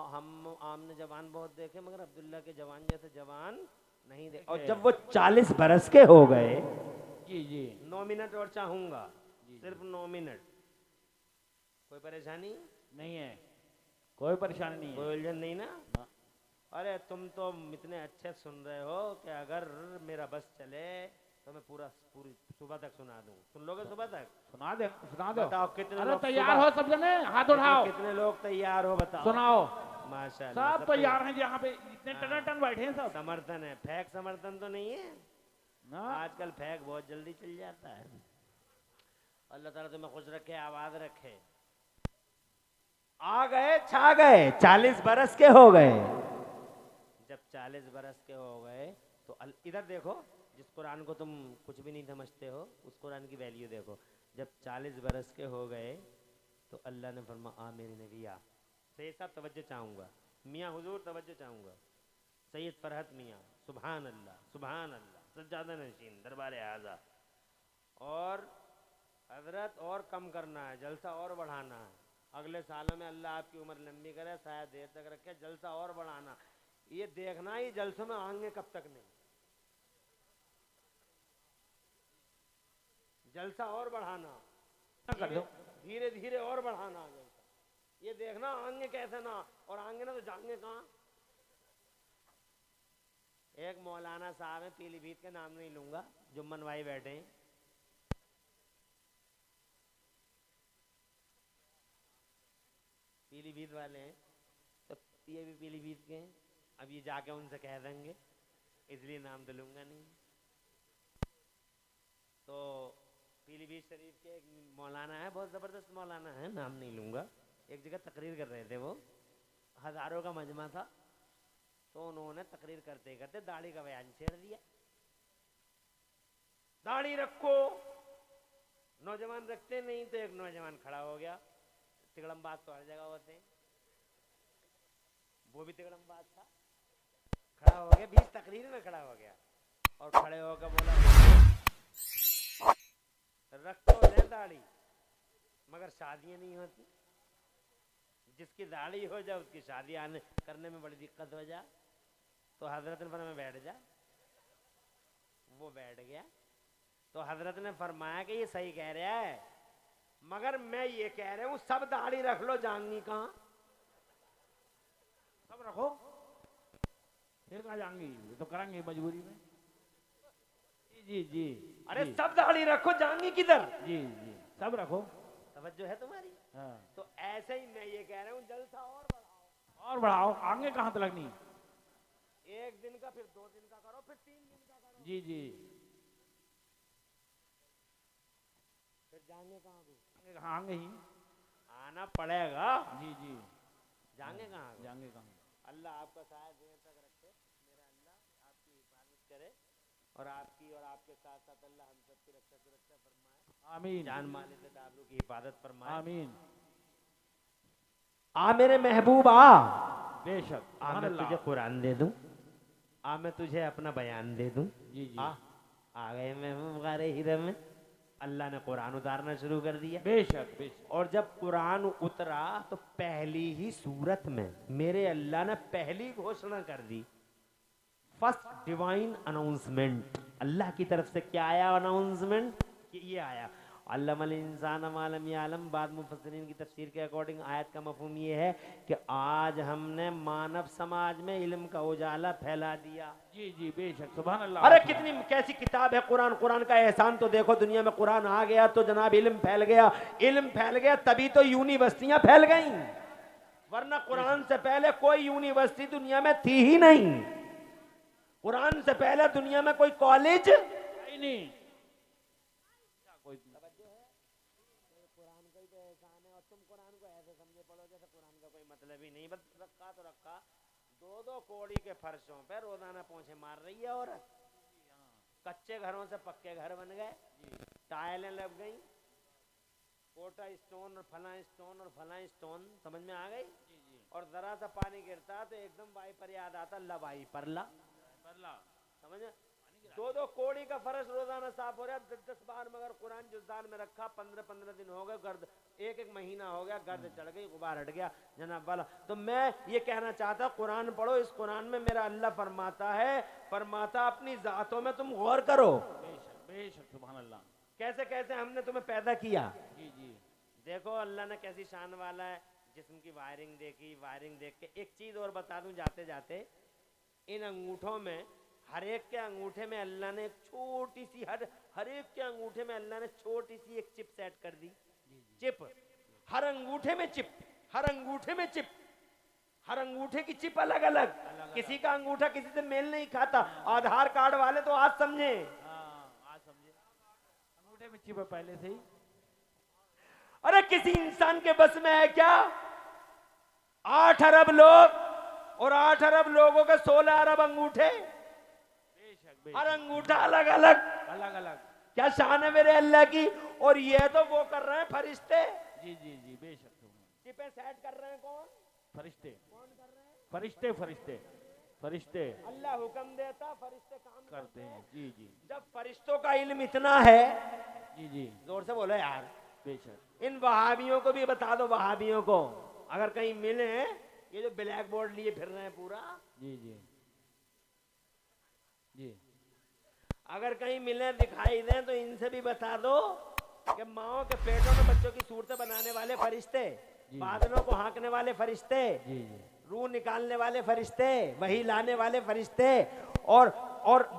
हम आमने जवान बहुत देखे, मगर अब्दुल्ला के जवान जैसे जवान नहीं देखे। और जब वो 40 बरस के हो गए, 9 मिनट और चाहूंगा, सिर्फ 9 मिनट। कोई परेशानी नहीं है? कोई परेशानी नहीं है, कोई उलझन नहीं ना? अरे तुम तो इतने अच्छे सुन रहे हो कि अगर मेरा बस चले तो मैं पूरी सुबह तक सुना दूं। सुन लोगे सुबह तक? सुना दे। बताओ कितने लोग तैयार हो? सब जने हाथ उठाओ। कितने लोग तैयार हो बताओ? सुनाओ। माशाल्लाह सब तैयार हैं यहाँ पे, इतने टन बैठे हैं सब। समर्थन है, फेक समर्थन तो नहीं है ना? आजकल फेक बहुत जल्दी चल जाता है। अल्लाह ताला तुम्हें खुश रखे, आवाज रखे। आ गए, छा गए, 40 बरस के हो गए। जब 40 बरस के हो गए तो इधर देखो, जिस कुरान को तुम कुछ भी नहीं समझते हो उस कुरान की वैल्यू देखो। जब 40 बरस के हो गए तो अल्लाह ने फरमाया, आ मेरी नबिया। सैयद साहब तवज्जो चाहूँगा, मियाँ हुजूर तवज्जो चाहूँगा। सैयद फरहत मियाँ, सुभान अल्लाह, सुभान अल्लाह, सज्जादा नशीन दरबार आज़ा। और हजरत और कम करना है, जलसा और बढ़ाना है। अगले सालों में अल्लाह आपकी उम्र लंबी करे, शायद देर तक रखे, जलसा और बढ़ाना। ये देखना ही जलसों में आएंगे कब तक नहीं। जलसा और बढ़ाना, ना कर दो। धीरे धीरे और बढ़ाना जलसा। ये देखना आंगे कैसे ना, और आंगे ना तो जाएंगे कहाँ। एक मौलाना साहब है पीलीभीत के, नाम नहीं लूंगा, जुम्मन भाई बैठे हैं, पीलीभीत वाले हैं, तो ये भी पीलीभीत के हैं। अब ये जाके उनसे कह देंगे, इसलिए नाम तो लूंगा नहीं। तो पीलीभीत शरीफ के एक मौलाना है, बहुत जबरदस्त मौलाना है, नाम नहीं लूंगा। एक जगह तकरीर कर रहे थे, वो हजारों का मजमा था, तो उन्होंने तकरीर करते करते दाढ़ी का बयान छेड़ दिया। दाढ़ी रखो, नौजवान रखते नहीं, तो एक नौजवान खड़ा हो गया। तिगड़मबाज तो हर जगह होते हैं, वो भी तिगड़मबाज था, खड़ा हो गया, बीच तकरीर में खड़ा हो गया, और खड़े होकर बोला रख तो ले दाढ़ी, मगर शादियां नहीं होती। जिसकी दाढ़ी हो जाए उसकी शादी आने करने में बड़ी दिक्कत हो जाए, तो हजरत ने फरमाया बैठ जा। वो बैठ गया, तो हजरत ने फरमाया कि ये सही कह रहा है, मगर मैं ये कह रहा हूं सब दाढ़ी रख लो, जांगी कहां? सब रखो, फिर कहाँ जाएंगे, ये तो करेंगे मजबूरी में। जी जी, अरे जी, सब दाढ़ी रखो, जांगी किधर? जी जी, सब रखो। तवज्जो है तुम्हारी? हाँ। तो ऐसे ही मैं ये कह रहा हूं, जलसा और बढ़ाओ, और बढ़ाओ, आगे कहाँ तक लगनी। एक दिन का, फिर 2 दिन का करो, फिर 3 दिन का करो। जी जी, फिर जाएंगे कहाँ भी? आगे ही आना पड़ेगा। जी जी, जाएंगे कहाँ? जाएंगे कहाँ। अल्लाह आपका साथ देर तक रखे, मेरा अल्लाह आपकी हिफाजत करे, और आपकी और आपके साथ साथ अल्लाह हम सबकी रक्षा सुरक्षा फरमाए। आमीन। जान माल इज्जत आबरू की हिफाजत फरमाए। आमीन। आ मेरे महबूब आ, बेशक। आ मैं तुझे कुरान दे दूं, आ मैं तुझे अपना बयान दे दूं। जी जी, आ गए महबूब गारे हीरे में, अल्लाह ने कुरान उतारना शुरू कर दिया। बेशक बेशक। और जब कुरान उतरा तो पहली ही सूरत में मेरे अल्लाह ने पहली घोषणा कर दी, फर्स्ट डिवाइन अनाउंसमेंट। अल्लाह की तरफ से क्या आया अनाउंसमेंट? ये आया अल्लमल इंसान मालम यालम। बाद मुफस्सिरीन की तफसीर के अकॉर्डिंग आयत का मफहूम ये है कि आज हमने मानव समाज में इल्म का उजाला फैला दिया। जी जी, बेशक, सुभान अल्लाह। अरे कितनी कैसी किताब है कुरान, कुरान का एहसान तो देखो, दुनिया में कुरान आ गया तो जनाब इल्म फैल गया, इल्म फैल गया तभी तो यूनिवर्सिटियां फैल गईं, वरना कुरान से पहले कोई यूनिवर्सिटी दुनिया में थी ही नहीं। कुरान से पहले दुनिया में कोई कॉलेज नहीं। कोई कुरान का ही तो एहसान है, और तुम कुरान को ऐसे समझे पढ़ो जैसे कुरान का कोई मतलब ही नहीं। बस रखा तो रखा, 2-2 कौड़ी के फर्शों पे रोजाना पोंछे मार रही है औरत। कच्चे घरों से पक्के घर बन गए, टाइलें लग गई, कोटा स्टोन और फला स्टोन और फला स्टोन, समझ में आ गई। और जरा सा पानी गिरता तो एकदम वाइपर याद आता, ला वाइपर ला, समझ में। 2-2 कौड़ी का फर्श रोजाना साफ हो रहा है, 10-10 बार, मगर कुरान जुज़दान में रखा, 15-15 दिन हो गए, गर्द 1-1 महीना हो गया, गर्द चढ़ गई, गुबार हट गया जनाब वाला। तो मैं ये कहना चाहता, कुरान पढ़ो, इस कुरान में मेरा अल्लाह फरमाता है, फरमाता अपनी जातों में तुम गौर करो। बेशक बेशक, सुभान अल्लाह। कैसे कैसे हमने तुम्हें पैदा किया। जी जी, देखो अल्लाह ने कैसी शान वाला है, जिस्म की वायरिंग देखी, वायरिंग देख के एक चीज और बता दूं जाते जाते, इन अंगूठों में, हर एक के अंगूठे में अल्लाह ने एक छोटी सी, हर एक के अंगूठे में अल्लाह ने छोटी सी एक चिप सेट कर दी। चिप, हर अंगूठे में चिप, हर अंगूठे में चिप, हर अंगूठे की चिप अलग अलग। किसी का अंगूठा किसी से मेल नहीं खाता। आधार कार्ड वाले तो आज समझे, आज समझे, अंगूठे में चिप है पहले से ही। अरे किसी इंसान के बस में है क्या? 8 अरब लोग, और 8 अरब लोगों के 16 अरब अंगूठे, हर अंगूठा अलग अलग, अलग अलग। क्या शान है मेरे अल्लाह की। और ये तो वो कर रहे हैं फरिश्ते। जी जी जी, बेशक। चिपे सेट कर रहे हैं कौन? फरिश्ते। कौन कर रहे हैं? फरिश्ते फरिश्ते फरिश्ते अल्लाह हुक्म देता, फरिश्ते काम करते हैं। जी जी, जब फरिश्तों का इल्म इतना है, जी जी, जोर से बोलो यार, बेशक। इन वहाबियों को भी बता दो, वहाबियों को अगर कहीं मिले, ये जो ब्लैक बोर्ड लिए फिर रहे हैं पूरा, जी जी जी, अगर कहीं मिले दिखाई दें तो इनसे भी बता दो कि माओ के पेटों में बच्चों की सूरतें बनाने वाले फरिश्ते, बादलों को हाँकने वाले फरिश्ते, रूह निकालने वाले फरिश्ते, वही लाने वाले फरिश्ते, और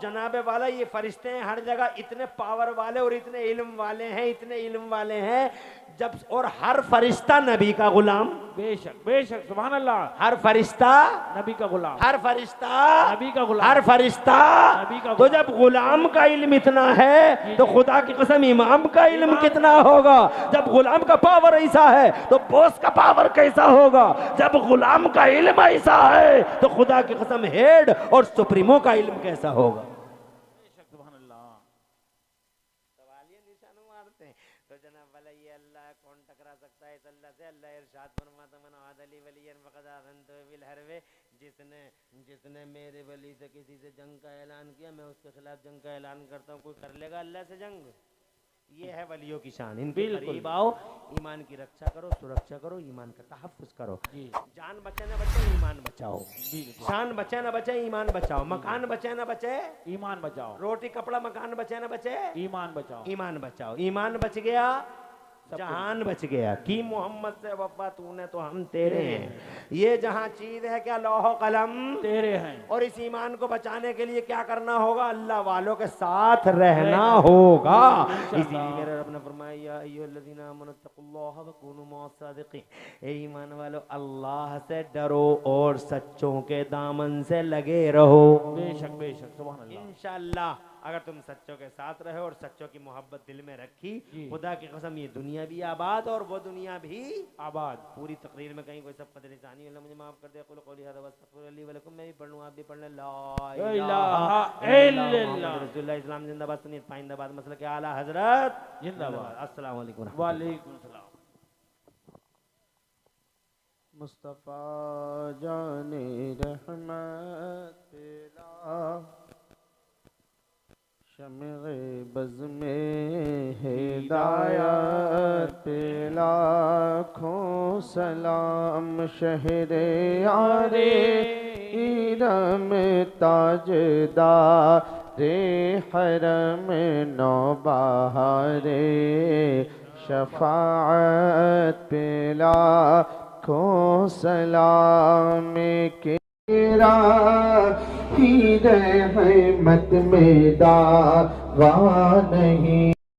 जनाबे वाला ये फरिश्ते हैं हर जगह इतने पावर वाले और इतने इल्म वाले हैं, इतने इल्म वाले हैं जब, और हर फरिश्ता नबी का गुलाम। बेशक बेशक, सुभान अल्लाह। हर फरिश्ता नबी का गुलाम, हर फरिश्ता नबी का गुलाम, हर फरिश्ता नबी का तो जब गुलाम का इल्म इतना है तो खुदा की कसम इमाम का इल्म कितना होगा। जब गुलाम का पावर ऐसा है तो बॉस का पावर कैसा होगा। जब गुलाम का इल्म ऐसा है तो खुदा की कसम हेड और सुप्रीमो का इल्म कैसा होगा। सुभान अल्लाह। सवालिया निशान मारते हैं तो जनाब वाला ये अल्लाह कौन टकरा सकता है इस अल्लाह से। अल्लाह इरशाद फरमाता मन आदली वलियन फक़द आज़नतु बिल हर्ब, जिसने मेरे वली से किसी से जंग का ऐलान किया मैं उसके खिलाफ जंग का ऐलान करता हूँ। कोई कर लेगा अल्लाह से जंग? ये है वलियों की शान। इनके करीब आओ, ईमान की रक्षा करो, सुरक्षा करो, ईमान का तहफ़्फ़ुज़ करो। जान बचे ना बचे ईमान बचाओ, शान बचे ना बचे ईमान बचाओ, मकान बचे ना बचे ईमान बचाओ, रोटी कपड़ा मकान बचे ना बचे ईमान बचाओ, ईमान बचाओ। ईमान बच गया जहान बच गया। कि मोहम्मद से वफा तूने तो हम तेरे हैं। ये जहां चीज है क्या लौह कलम तेरे हैं। और इस ईमान को बचाने के लिए क्या करना होगा? अल्लाह वालों के साथ रहना होगा। इसीलिए मेरे रब ने फरमाया या अय्युहल्लज़ीना आमनू तक़ुल्लाह व कूनू मअस-सादिक़ीन, ए ईमान वालों अल्लाह से डरो और सच्चों के दामन से लगे रहो। बेशक बेशक, सुभान अल्लाह। इंशाअल्लाह अगर तुम सच्चों के साथ रहे और सच्चों की मोहब्बत दिल में रखी, खुदा की कसम ये दुनिया भी आबाद और वो दुनिया भी आबाद। पूरी तकरीर में कहीं कोई सब कदर इंसानी अल्लाह मुझे माफ कर दे। कुल कौली हदा वस्तगफिर ली व लकुम। मैं भी पढ़ लूं, आप भी पढ़ लें। ला इलाहा इल्लल्लाह रसूलुल्लाह। इस्लाम जिंदाबाद, सुन्नियत पाइंदाबाद, मसलक के आला हजरत जिंदाबाद। अस्सलाम वालेकुम। वालेकुम सलाम। मुस्तफ़ा जाने रहमत शम्ए बज़ में हिदायत लाखों सलाम शहरे यारे इरम ताजदारे हरम नौबहारे शफाअत पे लाखों सलाम के ही रहमत में दावा नहीं।